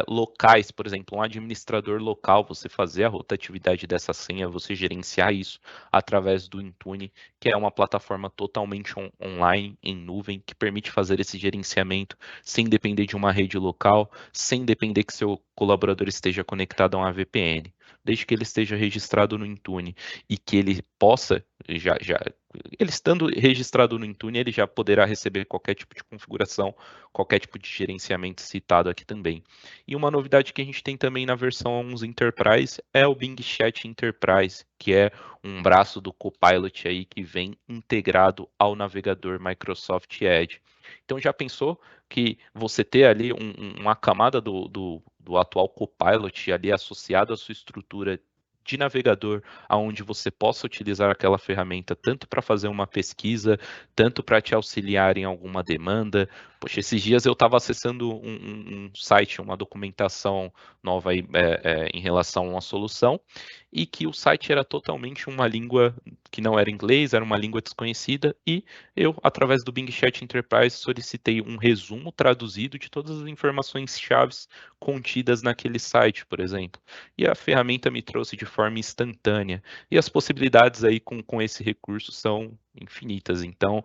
locais, por exemplo, um administrador local, você fazer a rotatividade dessa senha, você gerenciar isso através do Intune, que é uma plataforma totalmente online, em nuvem, que permite fazer esse gerenciamento sem depender de uma rede local, sem depender que seu colaborador esteja conectado a uma VPN. Desde que ele esteja registrado no Intune e que ele possa, ele estando registrado no Intune, ele já poderá receber qualquer tipo de configuração, qualquer tipo de gerenciamento citado aqui também. E uma novidade que a gente tem também na versão 11 Enterprise é o Bing Chat Enterprise, que é um braço do Copilot aí que vem integrado ao navegador Microsoft Edge. Então já pensou que você ter ali uma camada do atual Copilot ali associado à sua estrutura de navegador, aonde você possa utilizar aquela ferramenta tanto para fazer uma pesquisa, tanto para te auxiliar em alguma demanda. Poxa, esses dias eu estava acessando um site, uma documentação nova aí, em relação a uma solução, e que o site era totalmente uma língua que não era inglês, era uma língua desconhecida, e eu, através do Bing Chat Enterprise, solicitei um resumo traduzido de todas as informações chaves contidas naquele site, por exemplo. E a ferramenta me trouxe de forma instantânea. E as possibilidades aí com esse recurso são infinitas. Então,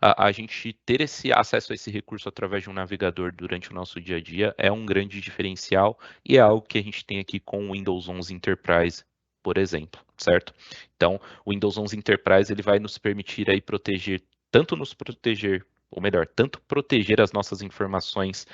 a gente ter esse acesso a esse recurso através de um navegador durante o nosso dia a dia é um grande diferencial e é algo que a gente tem aqui com o Windows 11 Enterprise, por exemplo, certo? Então, o Windows 11 Enterprise ele vai nos permitir aí proteger, ou melhor, tanto proteger as nossas informações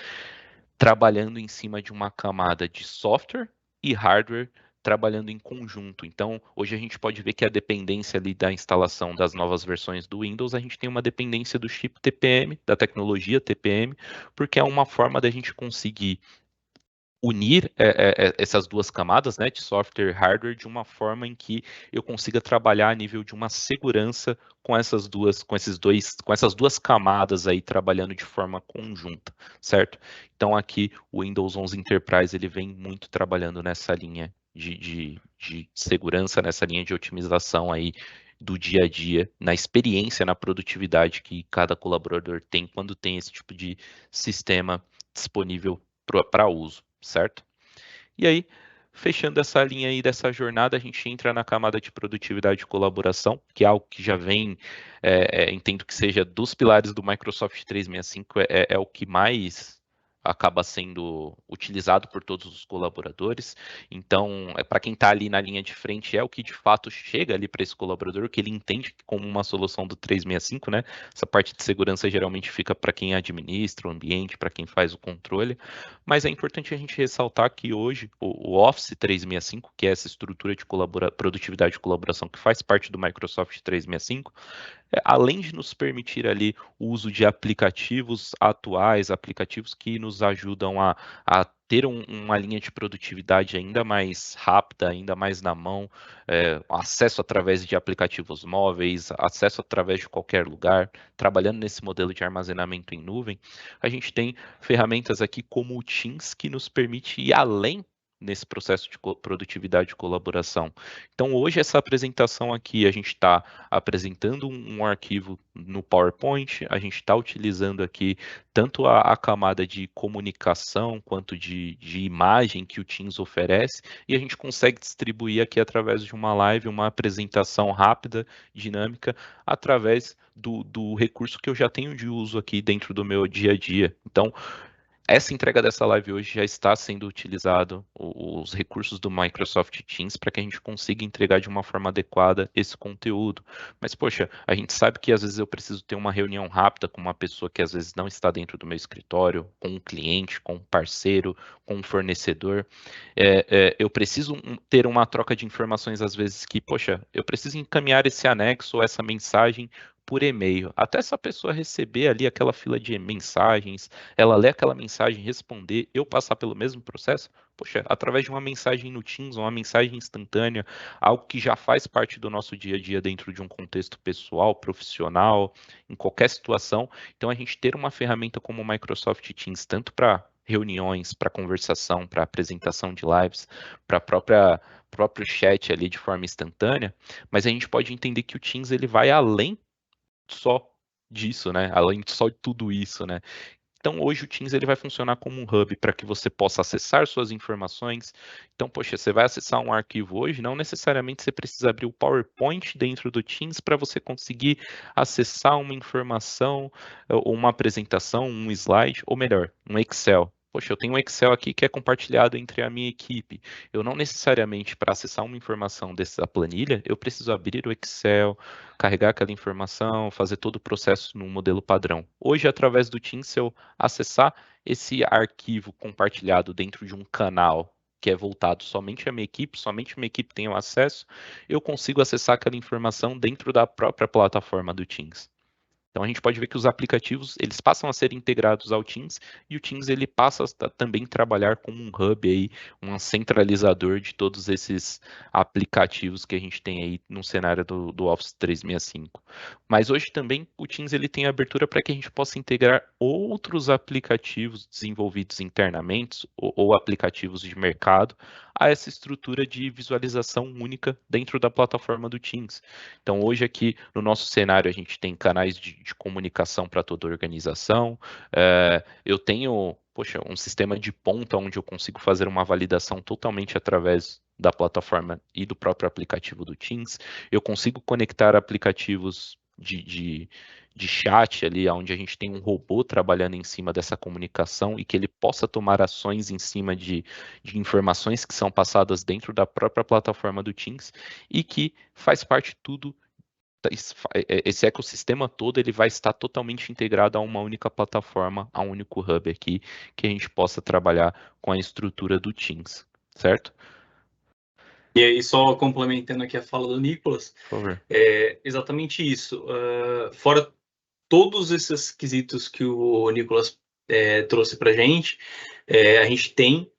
trabalhando em cima de uma camada de software e hardware trabalhando em conjunto. Então, hoje a gente pode ver que a dependência ali da instalação das novas versões do Windows, a gente tem uma dependência do chip TPM, da tecnologia TPM, porque é uma forma da gente conseguir unir essas duas camadas, né, de software e hardware, de uma forma em que eu consiga trabalhar a nível de uma segurança com essas duas camadas aí trabalhando de forma conjunta, certo? Então aqui o Windows 11 Enterprise ele vem muito trabalhando nessa linha de segurança, nessa linha de otimização aí do dia a dia, na experiência, na produtividade que cada colaborador tem quando tem esse tipo de sistema disponível para uso, certo? E aí, fechando essa linha aí dessa jornada, a gente entra na camada de produtividade e colaboração, que é algo que já vem, entendo que seja dos pilares do Microsoft 365, é o que mais acaba sendo utilizado por todos os colaboradores. Então, para quem está ali na linha de frente, é o que de fato chega ali para esse colaborador, que ele entende como uma solução do 365, né? Essa parte de segurança geralmente fica para quem administra o ambiente, para quem faz o controle. Mas é importante a gente ressaltar que hoje o Office 365, que é essa estrutura de produtividade e colaboração que faz parte do Microsoft 365, além de nos permitir ali o uso de aplicativos atuais, aplicativos que nos ajudam a ter uma linha de produtividade ainda mais rápida, ainda mais na mão, acesso através de aplicativos móveis, acesso através de qualquer lugar, trabalhando nesse modelo de armazenamento em nuvem, a gente tem ferramentas aqui como o Teams que nos permite ir além nesse processo de produtividade e colaboração. Então, hoje, essa apresentação aqui, a gente está apresentando um arquivo no PowerPoint, a gente está utilizando aqui tanto a camada de comunicação quanto de imagem que o Teams oferece, e a gente consegue distribuir aqui através de uma live, uma apresentação rápida, dinâmica, através do recurso que eu já tenho de uso aqui dentro do meu dia a dia. Então, essa entrega dessa live hoje já está sendo utilizado os recursos do Microsoft Teams para que a gente consiga entregar de uma forma adequada esse conteúdo. Mas, poxa, a gente sabe que às vezes eu preciso ter uma reunião rápida com uma pessoa que às vezes não está dentro do meu escritório, com um cliente, com um parceiro, com um fornecedor. Eu preciso ter uma troca de informações às vezes que, poxa, eu preciso encaminhar esse anexo ou essa mensagem por e-mail, até essa pessoa receber ali aquela fila de mensagens, ela ler aquela mensagem, responder, eu passar pelo mesmo processo, poxa, através de uma mensagem no Teams, uma mensagem instantânea, algo que já faz parte do nosso dia a dia dentro de um contexto pessoal, profissional, em qualquer situação. Então, a gente ter uma ferramenta como o Microsoft Teams, tanto para reuniões, para conversação, para apresentação de lives, para próprio chat ali de forma instantânea, mas a gente pode entender que o Teams ele vai além só disso, né? Além de só de tudo isso, né? Então, hoje o Teams ele vai funcionar como um hub para que você possa acessar suas informações. Então, poxa, você vai acessar um arquivo hoje, não necessariamente você precisa abrir o PowerPoint dentro do Teams para você conseguir acessar uma informação, ou uma apresentação, um slide, ou melhor, um Excel. Poxa, eu tenho um Excel aqui que é compartilhado entre a minha equipe. Eu não necessariamente, para acessar uma informação dessa planilha, eu preciso abrir o Excel, carregar aquela informação, fazer todo o processo no modelo padrão. Hoje, através do Teams, se eu acessar esse arquivo compartilhado dentro de um canal que é voltado somente à minha equipe tem o acesso, eu consigo acessar aquela informação dentro da própria plataforma do Teams. Então a gente pode ver que os aplicativos eles passam a ser integrados ao Teams e o Teams ele passa a também trabalhar como um hub aí, um centralizador de todos esses aplicativos que a gente tem aí no cenário do Office 365. Mas hoje também o Teams ele tem abertura para que a gente possa integrar outros aplicativos desenvolvidos internamente ou aplicativos de mercado a essa estrutura de visualização única dentro da plataforma do Teams. Então hoje aqui no nosso cenário a gente tem canais de comunicação para toda a organização. Eu tenho, poxa, um sistema de ponta onde eu consigo fazer uma validação totalmente através da plataforma e do próprio aplicativo do Teams. Eu consigo conectar aplicativos de chat ali, onde a gente tem um robô trabalhando em cima dessa comunicação e que ele possa tomar ações em cima de informações que são passadas dentro da própria plataforma do Teams e que faz parte tudo. Esse ecossistema todo ele vai estar totalmente integrado a uma única plataforma, a um único hub aqui, que a gente possa trabalhar com a estrutura do Teams, certo? E aí, só complementando aqui a fala do Nicolas, Por favor. É exatamente isso. Fora todos esses quesitos que o Nicolas trouxe para a gente tem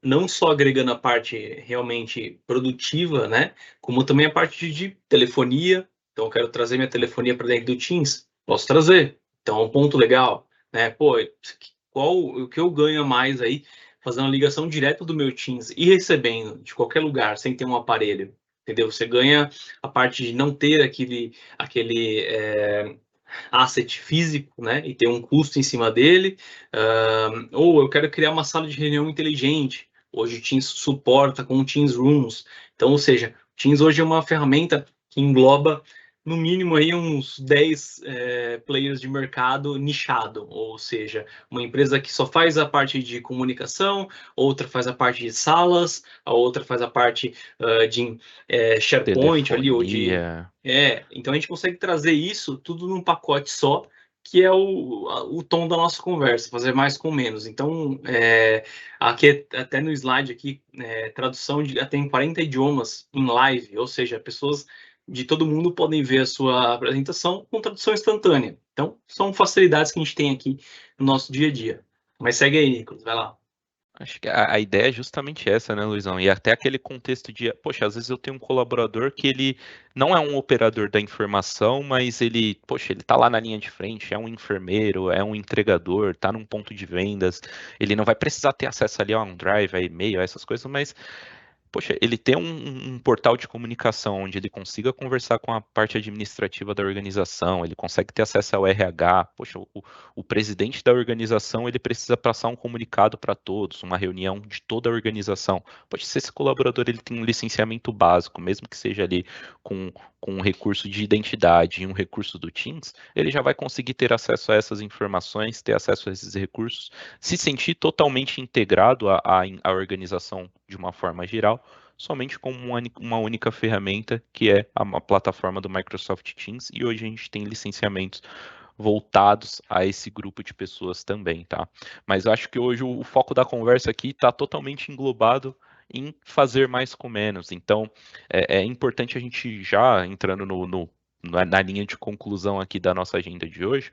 não só agregando a parte realmente produtiva, né, como também a parte de telefonia. Então, eu quero trazer minha telefonia para dentro do Teams, posso trazer. Então, é um ponto legal, né? Pô, o que eu ganho a mais aí fazendo a ligação direto do meu Teams e recebendo de qualquer lugar sem ter um aparelho, entendeu? Você ganha a parte de não ter aquele asset físico, né, e ter um custo em cima dele, ou eu quero criar uma sala de reunião inteligente. Hoje o Teams suporta com o Teams Rooms. Então, ou seja, o Teams hoje é uma ferramenta que engloba no mínimo aí uns 10 players de mercado nichado, ou seja, uma empresa que só faz a parte de comunicação, outra faz a parte de salas, a outra faz a parte de SharePoint ali, ou de Telefonia. então a gente consegue trazer isso tudo num pacote só, que é o tom da nossa conversa, fazer mais com menos. Então, aqui até no slide aqui, tradução tem 40 idiomas em live, ou seja, pessoas de todo mundo podem ver a sua apresentação com tradução instantânea. Então, são facilidades que a gente tem aqui no nosso dia a dia. Mas segue aí, Nicolas, vai lá. Acho que a ideia é justamente essa, né, Luizão? E até aquele contexto de, poxa, às vezes eu tenho um colaborador que ele não é um operador da informação, mas ele, poxa, ele tá lá na linha de frente, é um enfermeiro, é um entregador, tá num ponto de vendas, ele não vai precisar ter acesso ali a um drive, a e-mail, a essas coisas, mas poxa, ele ter um portal de comunicação onde ele consiga conversar com a parte administrativa da organização, ele consegue ter acesso ao RH, poxa, o presidente da organização, ele precisa passar um comunicado para todos, uma reunião de toda a organização. Poxa, se esse colaborador ele tem um licenciamento básico, mesmo que seja ali com um recurso de identidade e um recurso do Teams, ele já vai conseguir ter acesso a essas informações, ter acesso a esses recursos, se sentir totalmente integrado à organização de uma forma geral, somente com uma única ferramenta, que é a plataforma do Microsoft Teams, e hoje a gente tem licenciamentos voltados a esse grupo de pessoas também, tá? Mas eu acho que hoje o foco da conversa aqui está totalmente englobado em fazer mais com menos. Então, é importante a gente já entrando na linha de conclusão aqui da nossa agenda de hoje,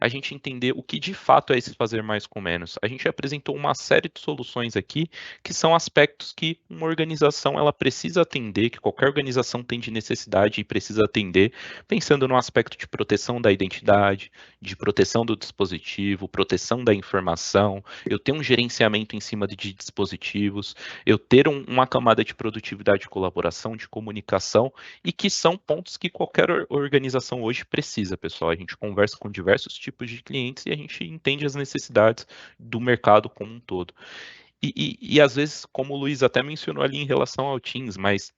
a gente entender o que de fato é esse fazer mais com menos. A gente apresentou uma série de soluções aqui que são aspectos que uma organização ela precisa atender, que qualquer organização tem de necessidade e precisa atender, pensando no aspecto de proteção da identidade, de proteção do dispositivo, proteção da informação, eu ter um gerenciamento em cima de dispositivos, eu ter uma camada de produtividade de colaboração, de comunicação, e que são pontos que qualquer organização hoje precisa, pessoal. A gente conversa com diversos tipos de clientes e a gente entende as necessidades do mercado como um todo. E às vezes, como o Luiz até mencionou ali em relação ao Teams, mas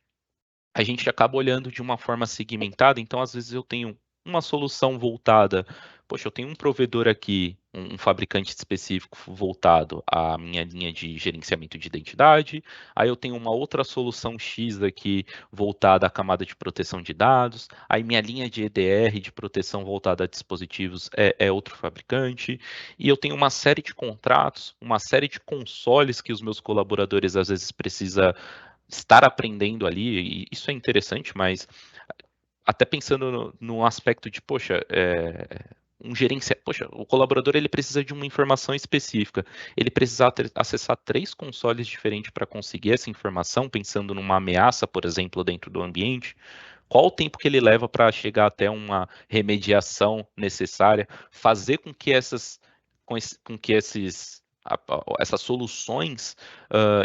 a gente acaba olhando de uma forma segmentada, então às vezes eu tenho uma solução voltada, poxa, eu tenho um provedor aqui, um fabricante específico voltado à minha linha de gerenciamento de identidade, aí eu tenho uma outra solução X aqui voltada à camada de proteção de dados, aí minha linha de EDR de proteção voltada a dispositivos é outro fabricante, e eu tenho uma série de contratos, uma série de consoles que os meus colaboradores às vezes precisam estar aprendendo ali, e isso é interessante, mas até pensando no aspecto de, poxa, poxa, o colaborador ele precisa de uma informação específica, ele precisa acessar 3 consoles diferentes para conseguir essa informação, pensando numa ameaça, por exemplo, dentro do ambiente. Qual o tempo que ele leva para chegar até uma remediação necessária, fazer com que essas soluções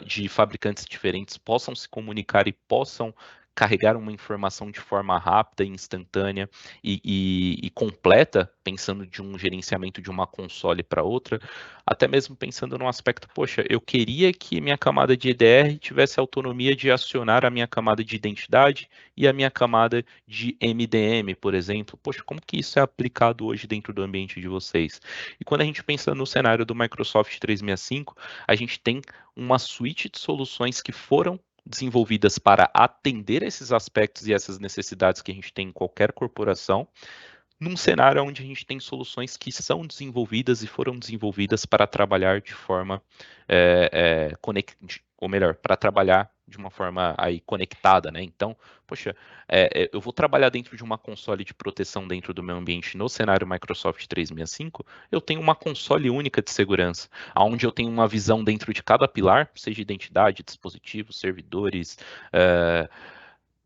de fabricantes diferentes possam se comunicar e possam carregar uma informação de forma rápida e instantânea e completa, pensando de um gerenciamento de uma console para outra, até mesmo pensando no aspecto, poxa, eu queria que minha camada de EDR tivesse autonomia de acionar a minha camada de identidade e a minha camada de MDM, por exemplo. Poxa, como que isso é aplicado hoje dentro do ambiente de vocês? E quando a gente pensa no cenário do Microsoft 365, a gente tem uma suite de soluções que foram desenvolvidas para atender esses aspectos e essas necessidades que a gente tem em qualquer corporação, num cenário onde a gente tem soluções que são desenvolvidas e foram desenvolvidas para trabalhar de forma ou melhor, para trabalhar de uma forma aí conectada, né? Então, poxa, eu vou trabalhar dentro de uma console de proteção dentro do meu ambiente no cenário Microsoft 365, eu tenho uma console única de segurança, onde eu tenho uma visão dentro de cada pilar, seja identidade, dispositivos, servidores,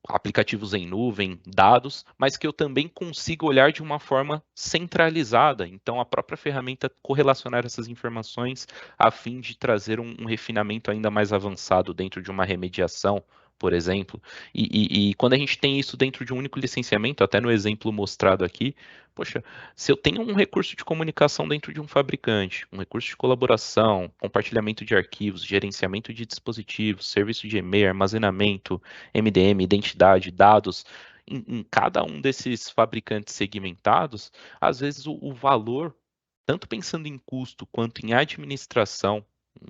aplicativos em nuvem, dados, mas que eu também consigo olhar de uma forma centralizada. Então, a própria ferramenta correlacionar essas informações a fim de trazer um refinamento ainda mais avançado dentro de uma remediação, por exemplo. E quando a gente tem isso dentro de um único licenciamento, até no exemplo mostrado aqui, poxa, se eu tenho um recurso de comunicação dentro de um fabricante, um recurso de colaboração, compartilhamento de arquivos, gerenciamento de dispositivos, serviço de e-mail, armazenamento, MDM, identidade, dados, em cada um desses fabricantes segmentados, às vezes o valor, tanto pensando em custo quanto em administração,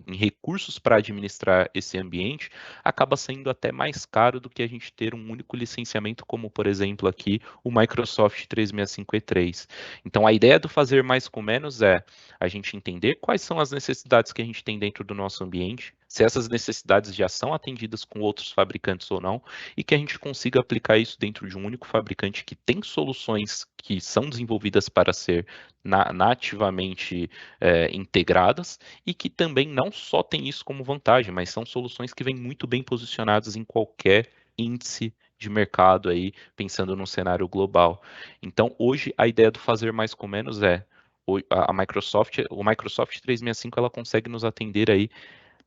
em recursos para administrar esse ambiente, acaba saindo até mais caro do que a gente ter um único licenciamento, como por exemplo aqui o Microsoft 365 E3. Então a ideia do fazer mais com menos é a gente entender quais são as necessidades que a gente tem dentro do nosso ambiente, se essas necessidades já são atendidas com outros fabricantes ou não, e que a gente consiga aplicar isso dentro de um único fabricante que tem soluções que são desenvolvidas para ser nativamente integradas e que também não só tem isso como vantagem, mas são soluções que vêm muito bem posicionadas em qualquer índice de mercado aí, pensando num cenário global. Então, hoje, a ideia do fazer mais com menos o Microsoft 365, ela consegue nos atender aí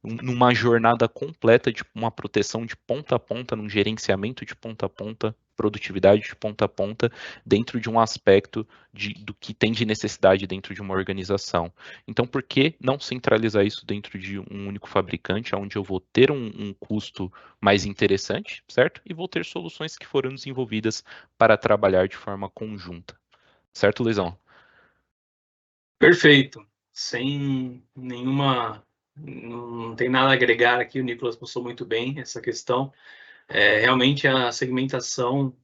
numa jornada completa de uma proteção de ponta a ponta, num gerenciamento de ponta a ponta, produtividade de ponta a ponta, dentro de um aspecto do que tem de necessidade dentro de uma organização. Então, por que não centralizar isso dentro de um único fabricante, onde eu vou ter um custo mais interessante, certo? E vou ter soluções que foram desenvolvidas para trabalhar de forma conjunta. Certo, Luizão? Perfeito. Sem nenhuma... Não tem nada a agregar aqui, o Nicolas passou muito bem essa questão. Realmente a segmentação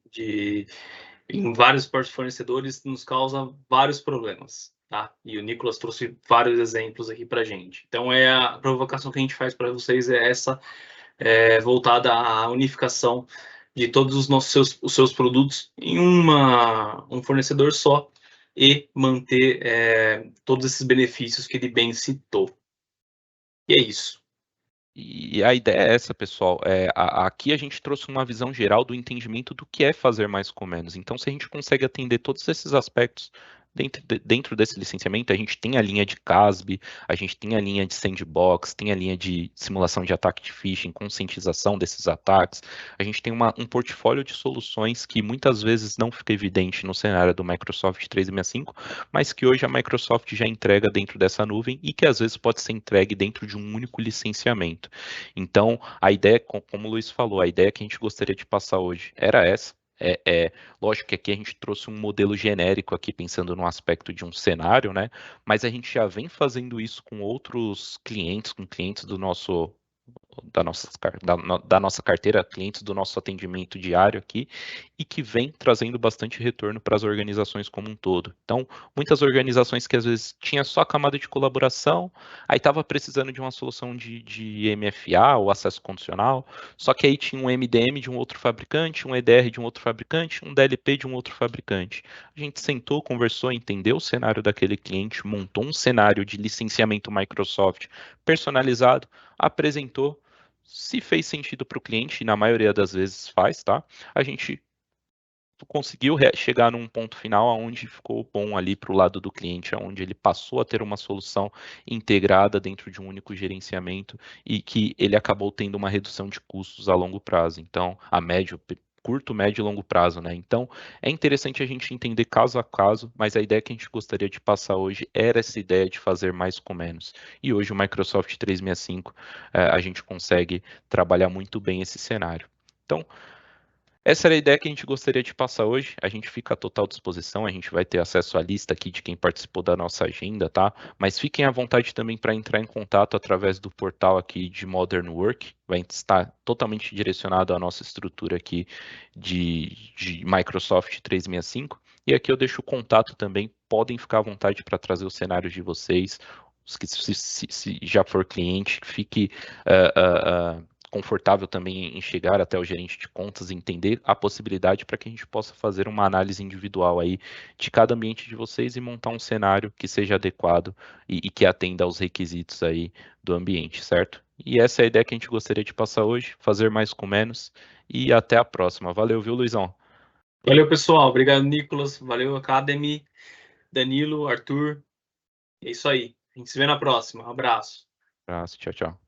em vários fornecedores nos causa vários problemas, tá? E o Nicolas trouxe vários exemplos aqui para a gente. Então, a provocação que a gente faz para vocês é essa, voltada à unificação de todos os seus produtos em um fornecedor só e manter todos esses benefícios que ele bem citou. E é isso. E a ideia é essa, pessoal. Aqui a gente trouxe uma visão geral do entendimento do que é fazer mais com menos. Então, se a gente consegue atender todos esses aspectos dentro desse licenciamento, a gente tem a linha de CASB, a gente tem a linha de sandbox, tem a linha de simulação de ataque de phishing, conscientização desses ataques. A gente tem um portfólio de soluções que muitas vezes não fica evidente no cenário do Microsoft 365, mas que hoje a Microsoft já entrega dentro dessa nuvem e que às vezes pode ser entregue dentro de um único licenciamento. Então, a ideia, como o Luiz falou, a ideia que a gente gostaria de passar hoje era essa. Lógico que aqui a gente trouxe um modelo genérico aqui, pensando no aspecto de um cenário, né? Mas a gente já vem fazendo isso com outros clientes, com clientes da nossa carteira, clientes do nosso atendimento diário aqui, e que vem trazendo bastante retorno para as organizações como um todo. Então, muitas organizações que às vezes tinha só a camada de colaboração, aí estava precisando de uma solução de MFA, ou acesso condicional, só que aí tinha um MDM de um outro fabricante, um EDR de um outro fabricante, um DLP de um outro fabricante. A gente sentou, conversou, entendeu o cenário daquele cliente, montou um cenário de licenciamento Microsoft personalizado, apresentou. Se fez sentido para o cliente, e na maioria das vezes faz, tá? A gente conseguiu chegar num ponto final onde ficou bom ali para o lado do cliente, onde ele passou a ter uma solução integrada dentro de um único gerenciamento e que ele acabou tendo uma redução de custos a longo prazo. Então, curto, médio e longo prazo, né? Então, é interessante a gente entender caso a caso, mas a ideia que a gente gostaria de passar hoje era essa ideia de fazer mais com menos. E hoje o Microsoft 365, a gente consegue trabalhar muito bem esse cenário. Então, essa era a ideia que a gente gostaria de passar hoje. A gente fica à total disposição, a gente vai ter acesso à lista aqui de quem participou da nossa agenda, tá? Mas fiquem à vontade também para entrar em contato através do portal aqui de Modern Work. Vai estar totalmente direcionado à nossa estrutura aqui de Microsoft 365. E aqui eu deixo o contato também. Podem ficar à vontade para trazer os cenários de vocês. Se já for cliente, fique confortável também em chegar até o gerente de contas, entender a possibilidade para que a gente possa fazer uma análise individual aí de cada ambiente de vocês e montar um cenário que seja adequado e que atenda aos requisitos aí do ambiente, certo? E essa é a ideia que a gente gostaria de passar hoje, fazer mais com menos, e até a próxima. Valeu, viu, Luizão? Valeu, pessoal. Obrigado, Nicolas. Valeu, Academy, Danilo, Arthur. É isso aí. A gente se vê na próxima. Um abraço. Abraço, tchau, tchau.